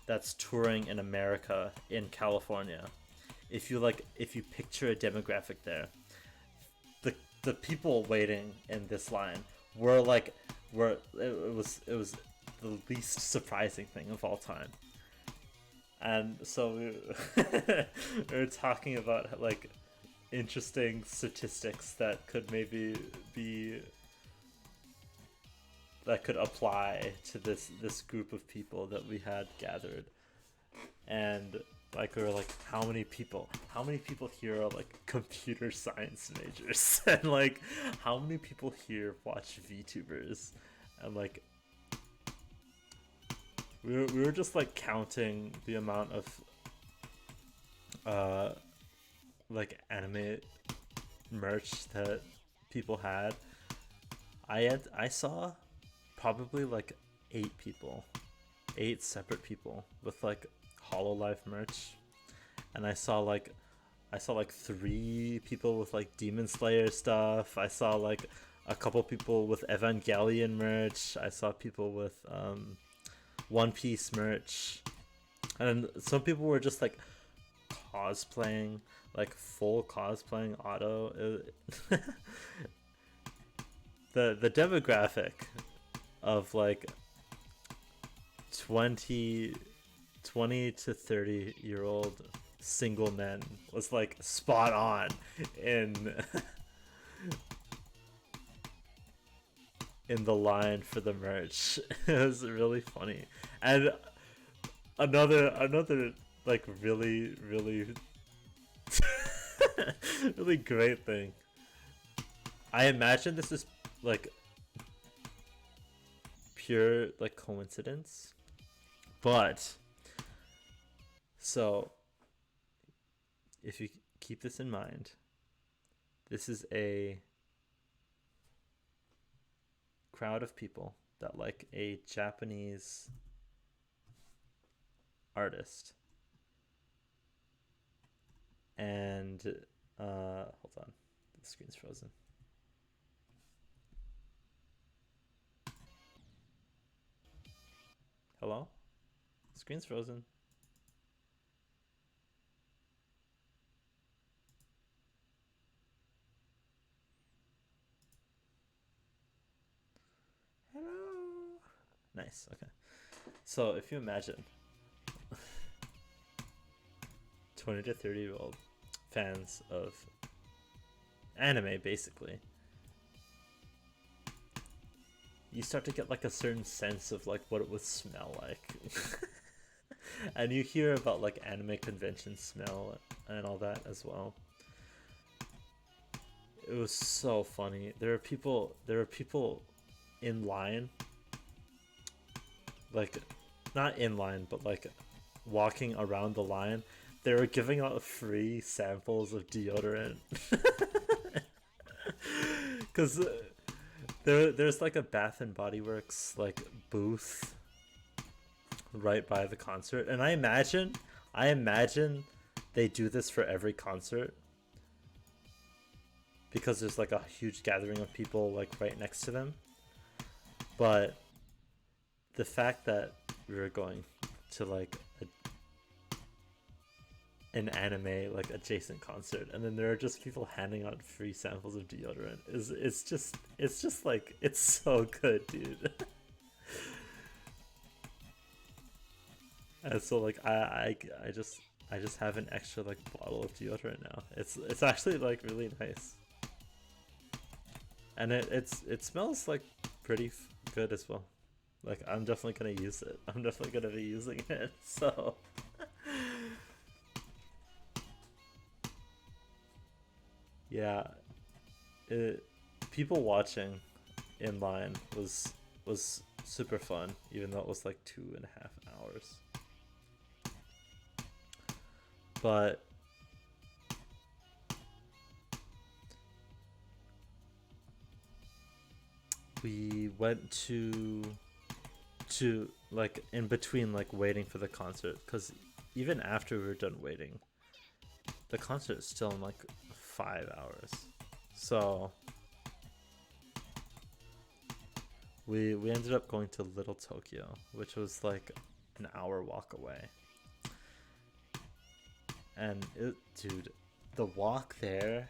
that's touring in America, in California, if you picture a demographic there, the people waiting in this line it was the least surprising thing of all time. And so we were talking about like interesting statistics that could maybe be, that could apply to this group of people that we had gathered. And like we were like, how many people here are like computer science majors? And like, how many people here watch VTubers? And like, we were just like counting the amount of like anime merch that people had. I saw probably like 8 separate people with like HoloLive merch, and I saw like 3 people with like Demon Slayer stuff. I saw like a couple people with Evangelion merch. I saw people with One Piece merch, and some people were just like cosplaying, like full cosplaying Otto. The demographic of like 20 to 30-year-old single men was like spot on in in the line for the merch. It was really funny. And another like really really great thing I imagine this is like pure like coincidence, but so if you keep this in mind, this is a crowd of people that like a Japanese artist. And hold on, the screen's frozen. Hello? Screen's frozen. Hello. Nice. Okay. So if you imagine 20 to 30-year-old fans of anime, basically, you start to get like a certain sense of like what it would smell like. And you hear about like anime convention smell and all that as well. It was so funny. There are people in line, like not in line, but like walking around the line. They were giving out free samples of deodorant. Because there's like a Bath and Body Works like booth right by the concert, and I imagine they do this for every concert because there's like a huge gathering of people like right next to them. But the fact that we were going to like an anime like adjacent concert, and then there are just people handing out free samples of deodorant is it's just like it's so good, dude. And so like I just have an extra like bottle of deodorant now. It's actually like really nice, and it smells like pretty good as well. Like I'm definitely gonna use it. I'm definitely gonna be using it. So yeah, people watching in line was super fun, even though it was like 2.5 hours. But we went to like in between like waiting for the concert, because even after we were done waiting, the concert is still in like 5 hours. So we ended up going to Little Tokyo, which was like an hour walk away. And it, dude, the walk there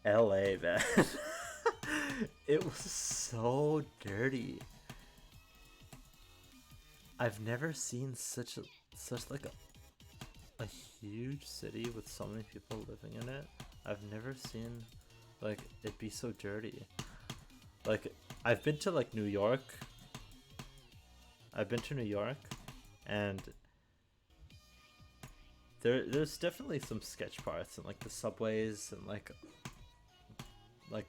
LA, man. It was so dirty. I've never seen such like a huge city with so many people living in it. I've never seen like it be so dirty. Like I've been to like New York. I've been to New York, and there's definitely some sketch parts and like the subways and like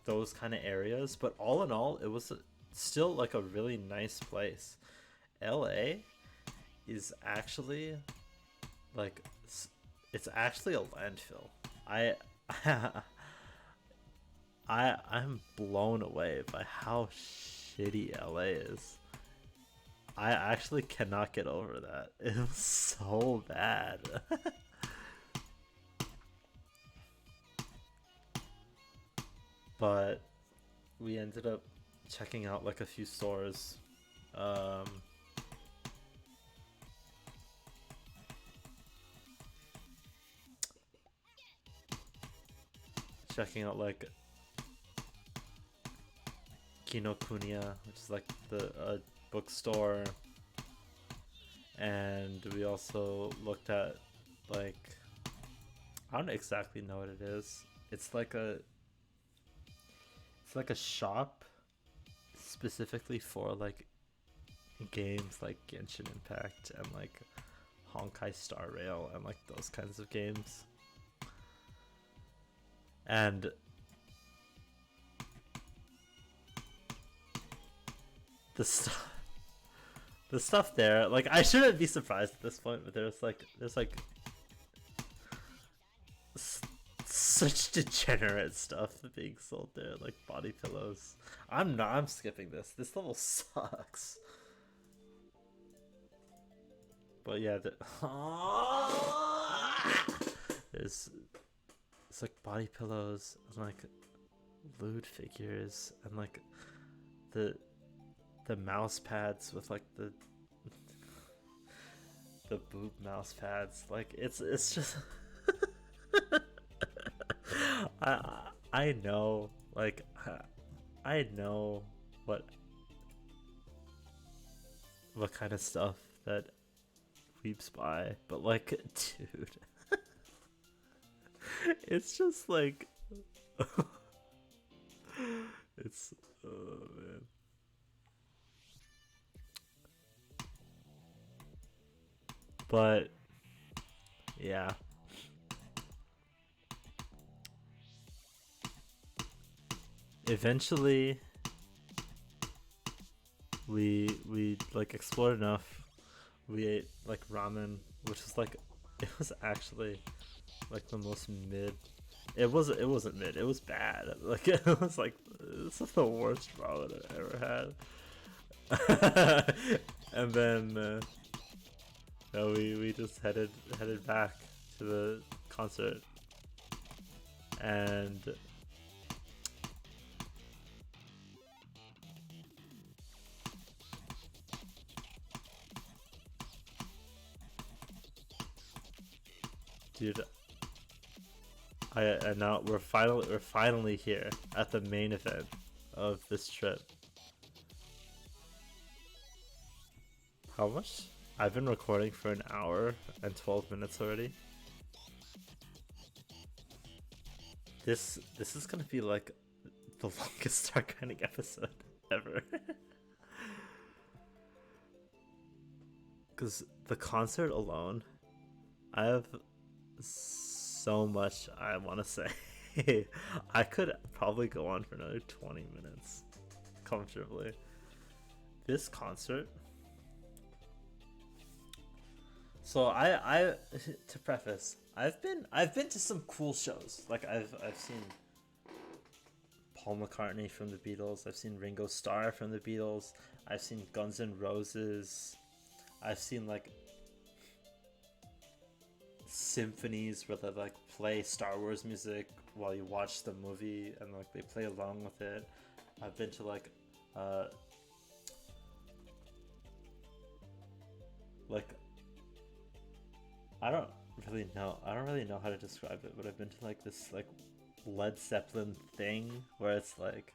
those kind of areas, but all in all it was still like a really nice place. LA is actually like it's actually a landfill. I I'm blown away by how shitty LA is. I actually cannot get over that. It was so bad. But we ended up checking out like a few stores. Um, Checking out like Kinokuniya, which is like the bookstore, and we also looked at like I don't exactly know what it is. It's like a shop specifically for like games like Genshin Impact and like Honkai Star Rail and like those kinds of games. And the stuff there, like, I shouldn't be surprised at this point, but there's like such degenerate stuff being sold there, like body pillows. I'm skipping this. This level sucks. But yeah, there's it's like body pillows and like lewd figures and like the mouse pads with like the boob mouse pads. Like it's just I know, like I know what kind of stuff that weeps buy, but like, dude, it's just like it's, oh man. But yeah, eventually we like explored enough. We ate like ramen, which was like, it was actually like the most mid. It wasn't mid. It was bad. Like it was like, this is the worst ramen I've ever had. And then no, we just headed back to the concert, and dude, and now we're finally here at the main event of this trip. How much? I've been recording for an hour and 12 minutes already. This is gonna be like the longest Stargrinding episode ever. Because the concert alone, I have so much I want to say. I could probably go on for another 20 minutes comfortably. This concert. So I to preface, I've been to some cool shows. Like I've seen Paul McCartney from the Beatles. I've seen Ringo Starr from the Beatles. I've seen Guns N' Roses. I've seen like symphonies where they like play Star Wars music while you watch the movie and like they play along with it. I've been to like I don't really know how to describe it, but I've been to like this like Led Zeppelin thing where it's like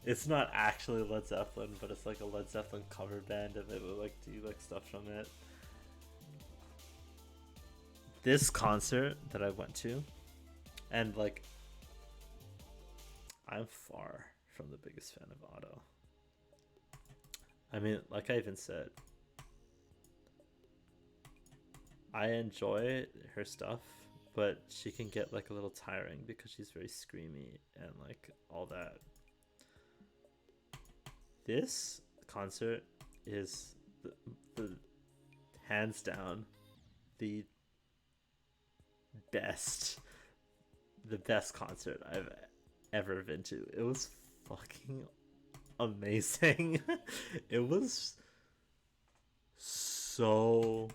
it's not actually Led Zeppelin, but it's like a Led Zeppelin cover band and they will like do like stuff from it. This concert that I went to, and like I'm far from the biggest fan of Otto. I mean, like I even said, I enjoy her stuff, but she can get like a little tiring because she's very screamy and like all that. This concert is the hands down the best concert I've ever been to. It was fucking amazing. It was so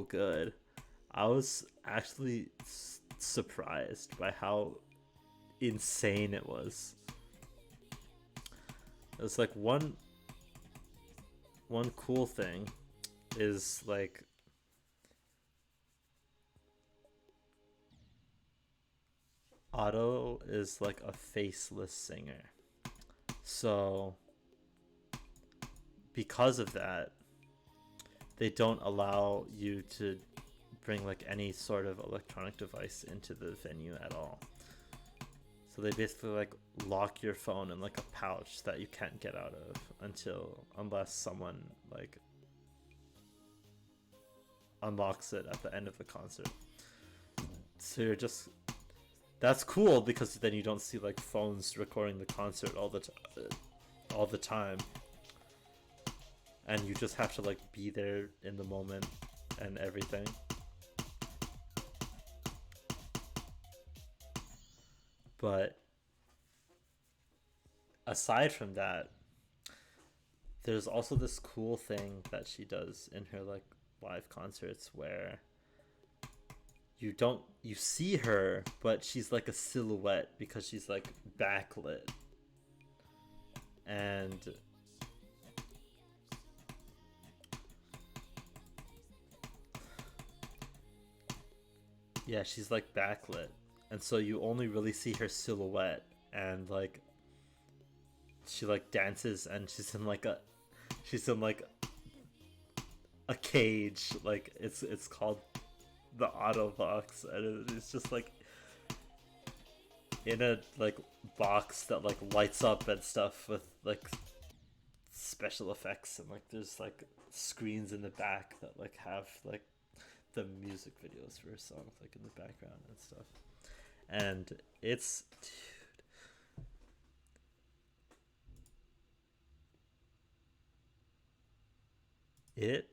good. I was actually surprised by how insane it was. It's like one cool thing is like Otto is like a faceless singer. So because of that, they don't allow you to bring like any sort of electronic device into the venue at all. So they basically like lock your phone in like a pouch that you can't get out of unless someone like unlocks it at the end of the concert. So you're just, that's cool because then you don't see like phones recording the concert all the time, and you just have to like be there in the moment and everything. But aside from that, there's also this cool thing that she does in her like live concerts where you see her, but she's like a silhouette because she's like backlit. And yeah, she's like backlit, and so you only really see her silhouette, and like she like dances, and she's in like a cage, like it's called the auto box, and it's just like in a like box that like lights up and stuff with like special effects, and like there's like screens in the back that like have like the music videos for her songs like in the background and stuff. And it's, dude,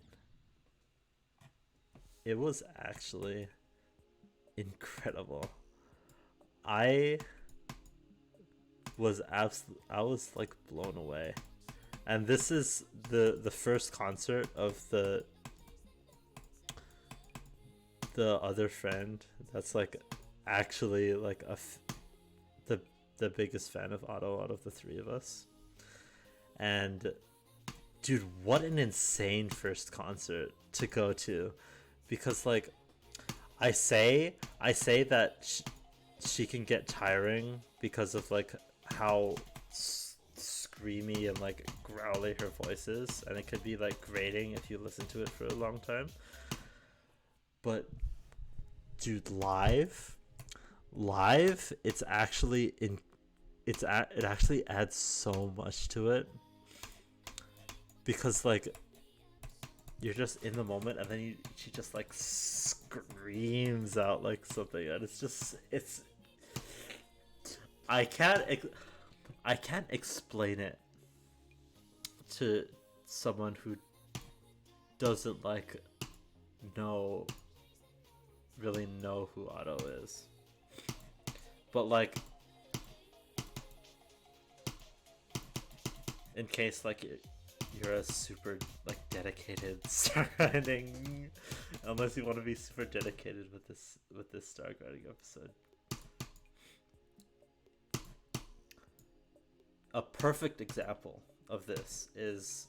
it was actually incredible. I I was like blown away. And this is the first concert of the other friend that's like actually like the biggest fan of Otto out of the three of us. And dude, what an insane first concert to go to, because like I say that she can get tiring because of like how screamy and like growly her voice is, and it could be like grating if you listen to it for a long time. But dude, live it's actually it actually adds so much to it, because like you're just in the moment, and then she just like screams out like something, and it's I can't explain it to someone who doesn't like really know who Otto is. But like, in case like you're a super like dedicated Stargrinding, unless you want to be super dedicated with this Stargrinding episode, a perfect example of this is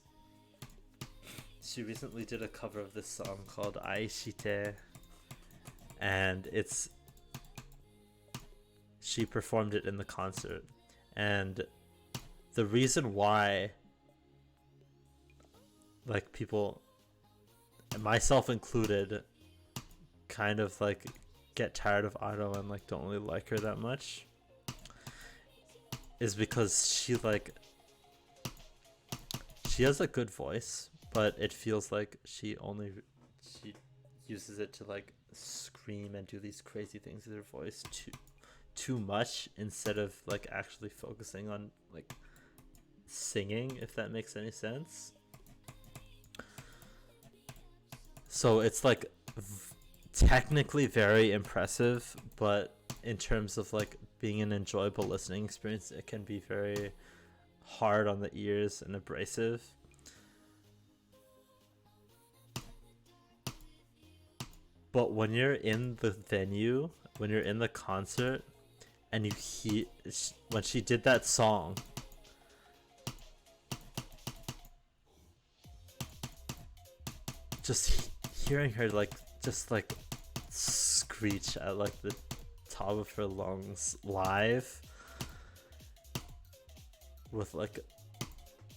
she recently did a cover of this song called AIIIISHITEEEEE, and she performed it in the concert. And the reason why like people, myself included, kind of like get tired of Otto and like don't really like her that much is because she has a good voice, but it feels like she uses it to like scream and do these crazy things with her voice too much, instead of like actually focusing on like singing, if that makes any sense. So it's like technically very impressive, but in terms of like being an enjoyable listening experience, it can be very hard on the ears and abrasive. But when you're in the venue, when you're in the concert, and you hear when she did that song, just hearing her like just like screech at like the top of her lungs live, with like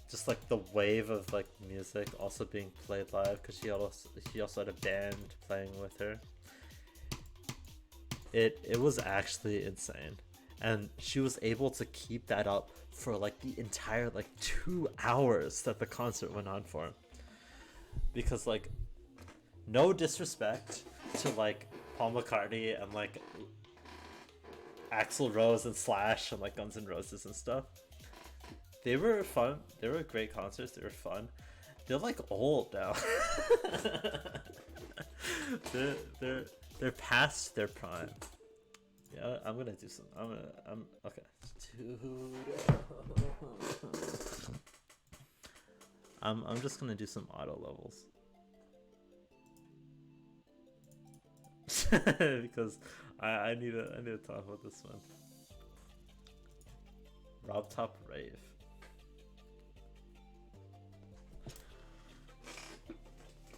just like the wave of like music also being played live, because she also had a band playing with her. It was actually insane, and she was able to keep that up for like the entire like 2 hours that the concert went on for. Because like, no disrespect to like Paul McCartney and like Axl Rose and Slash and like Guns N' Roses and stuff. They were fun. They were great concerts. They were fun. They're like old now. they're past their prime. Yeah, I'm gonna do some. I'm okay. I'm just gonna do some auto levels because I need to talk about this one. Rob Top Rave.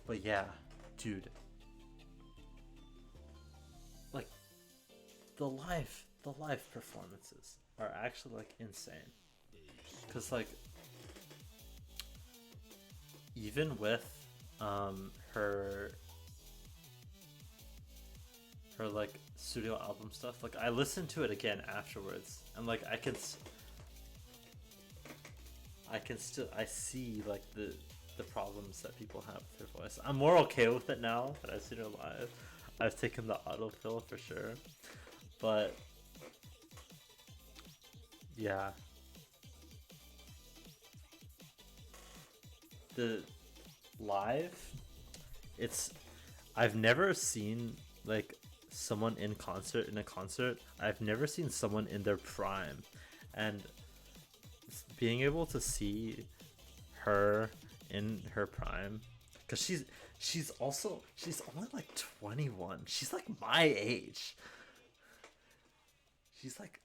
But yeah, dude. Like the live performances are actually like insane. Cause like even with her like studio album stuff, like I listened to it again afterwards and like I see like the problems that people have with their voice. I'm more okay with it now that I've seen her live. I've taken the autofill for sure, but yeah, the live, it's I've never seen like someone in a concert. I've never seen someone in their prime, and being able to see her in her prime, because she's only like 21. She's like my age. She's like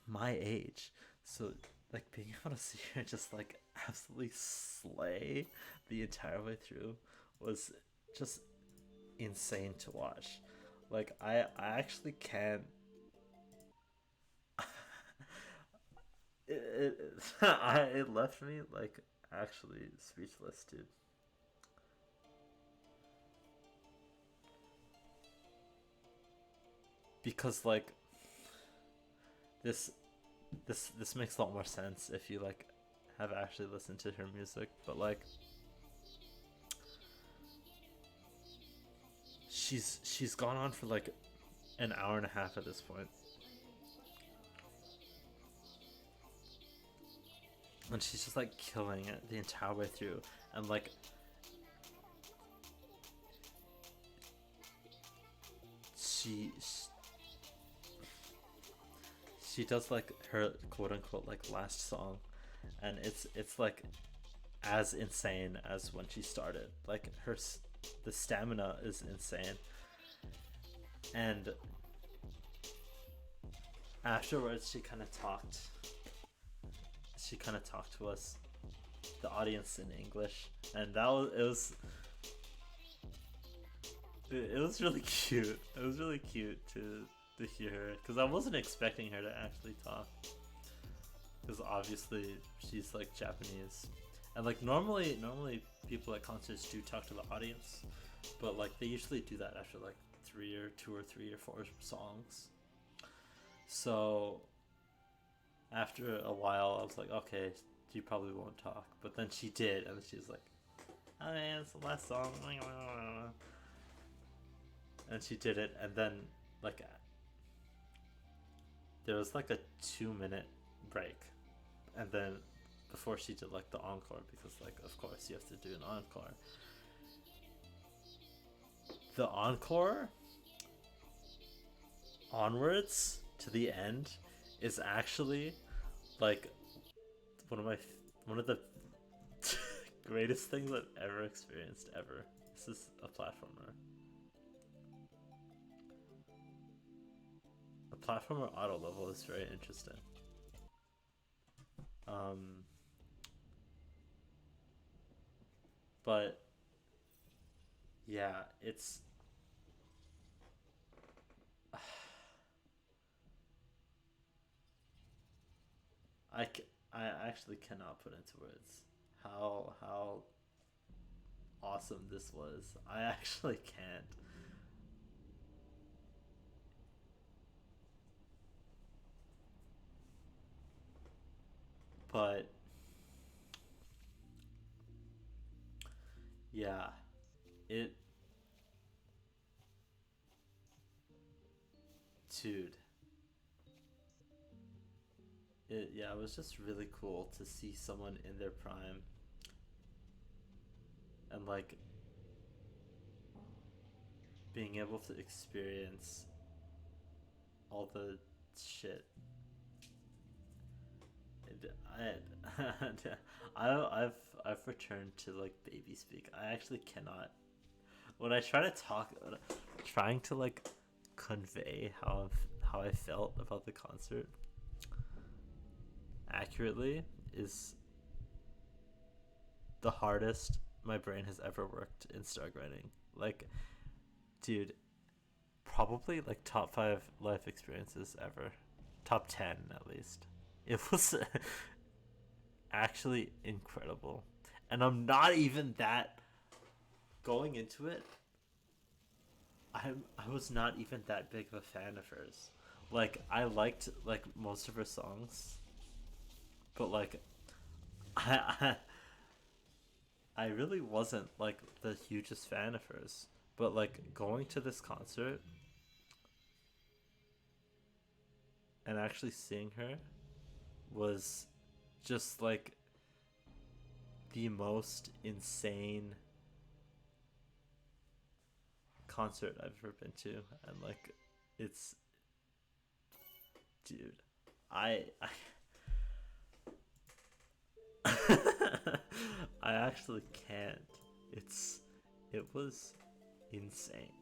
my age. So like being able to see her just like absolutely slay the entire way through was just insane to watch. Like I actually can't it left me like actually speechless, dude. Because like this makes a lot more sense if you like have actually listened to her music, but like she's gone on for like an hour and a half at this point, and she's just like killing it the entire way through, and like she does like her quote unquote like last song, and it's like as insane as when she started. Like the stamina is insane, and afterwards she kind of talked to us, the audience, in English, and it was really cute. It was really cute to hear her, because I wasn't expecting her to actually talk, because obviously she's like Japanese, and like normally people at concerts do talk to the audience, but like they usually do that after like 2 or 3 or 4 songs. So after a while I was like, okay, she probably won't talk, but then she did, and she's like, oh man, it's the last song, and she did it, and then like there was like a 2-minute break, and then before she did like the encore, because like of course you have to do an encore. The encore onwards to the end is actually like one of the greatest things I've ever experienced ever. This is a platformer. A platformer auto level is very interesting. But yeah, it's I, I actually cannot put into words how awesome this was. I actually can't. But yeah, it dude, it was just really cool to see someone in their prime and like being able to experience all the shit. I've returned to like baby speak. I actually cannot. When I try to talk, trying to like convey how I felt about the concert accurately is the hardest my brain has ever worked in Stargrinding. Like, dude, probably like top 5 life experiences ever, top 10 at least. It was actually incredible, and I'm not even that going into it. I was not even that big of a fan of hers. Like I liked like most of her songs, but like I I really wasn't like the hugest fan of hers. But like going to this concert and actually seeing her was just like the most insane concert I've ever been to, and like it's dude, I actually can't. It was insane.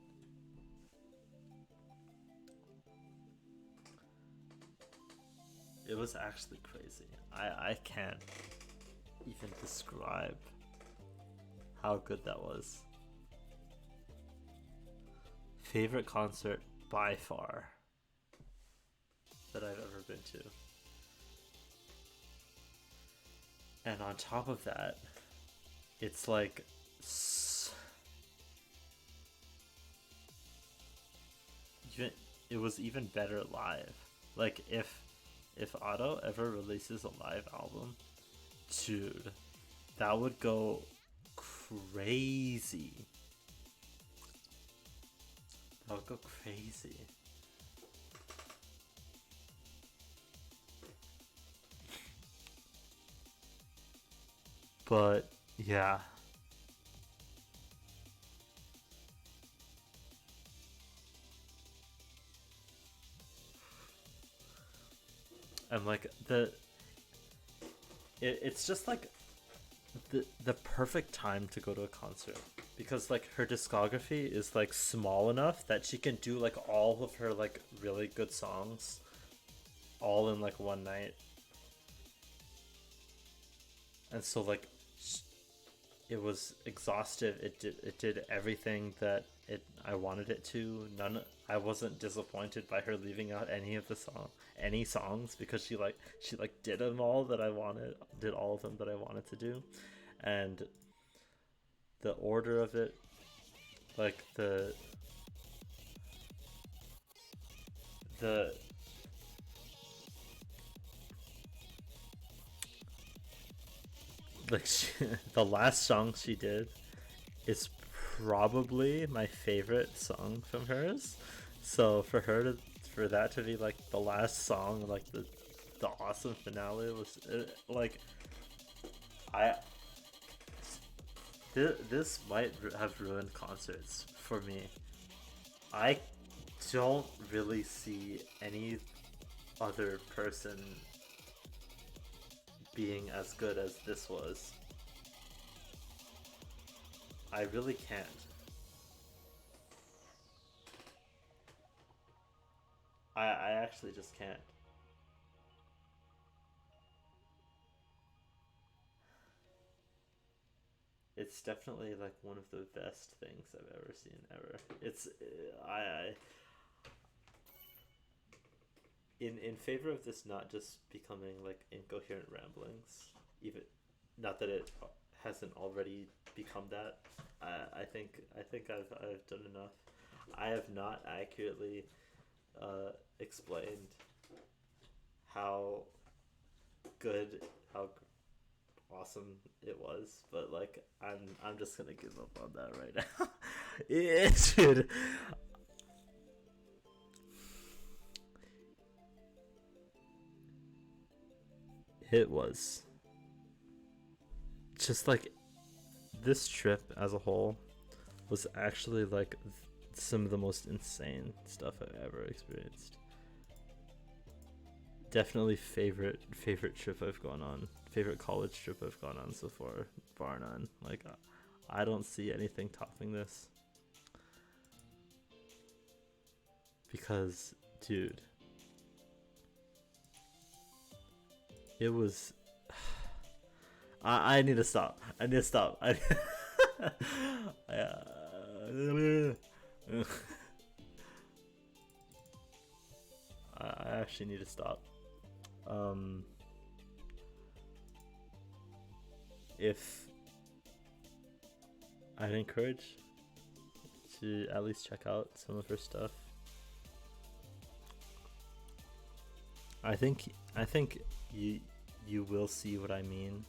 It was actually crazy. I can't even describe how good that was. Favorite concert by far that I've ever been to. And on top of that, it's like even it was even better live. Like if Otto ever releases a live album, dude, that would go crazy. That would go crazy. But yeah. And like it's just like the perfect time to go to a concert, because like her discography is like small enough that she can do like all of her like really good songs all in like one night. And so like it was exhaustive. It did everything that I wanted it to. I wasn't disappointed by her leaving out any songs, because she did them all that I wanted, did all of them that I wanted to do. And the order of it, like the like the last song she did is probably my favorite song from hers. So for that to be like the last song, like the awesome finale was like I this might have ruined concerts for me. I don't really see any other person being as good as this was. I really can't. I actually just can't. It's definitely like one of the best things I've ever seen ever. It's I in favor of this not just becoming like incoherent ramblings, even not that it hasn't already become that. I think I've done enough. I have not accurately explained how good, how awesome it was, but like I'm just gonna give up on that right now. It should. it was just like this trip as a whole was actually like some of the most insane stuff I've ever experienced. Definitely favorite trip I've gone on, favorite college trip I've gone on so far, bar none. Like I don't see anything topping this. Because, dude, it was. I need to stop. I need to stop. I actually need to stop. If I'd encourage to at least check out some of her stuff. I think you will see what I mean.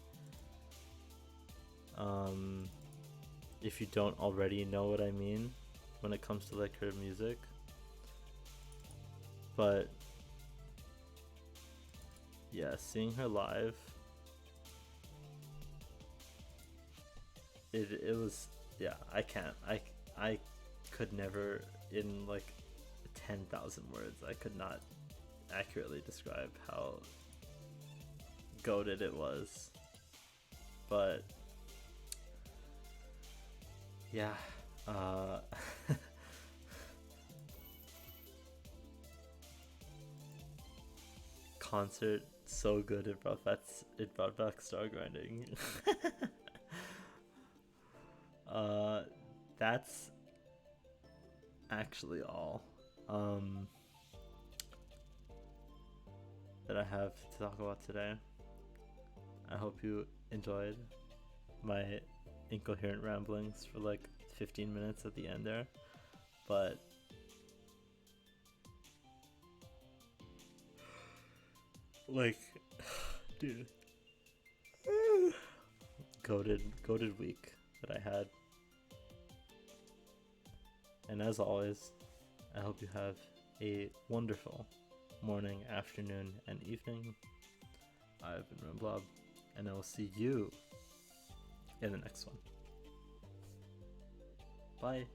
If you don't already know what I mean when it comes to like her music. But yeah, seeing her live, it was, yeah, I can't. I could never in like 10,000 words. I could not accurately describe how goated it was. But yeah, concert so good, it brought back Stargrinding. That's actually all that I have to talk about today. I hope you enjoyed my incoherent ramblings for like 15 minutes at the end there, but like, dude, goated week that I had. And as always, I hope you have a wonderful morning, afternoon, and evening. I've been Remblob, and I will see you in the next one. Bye.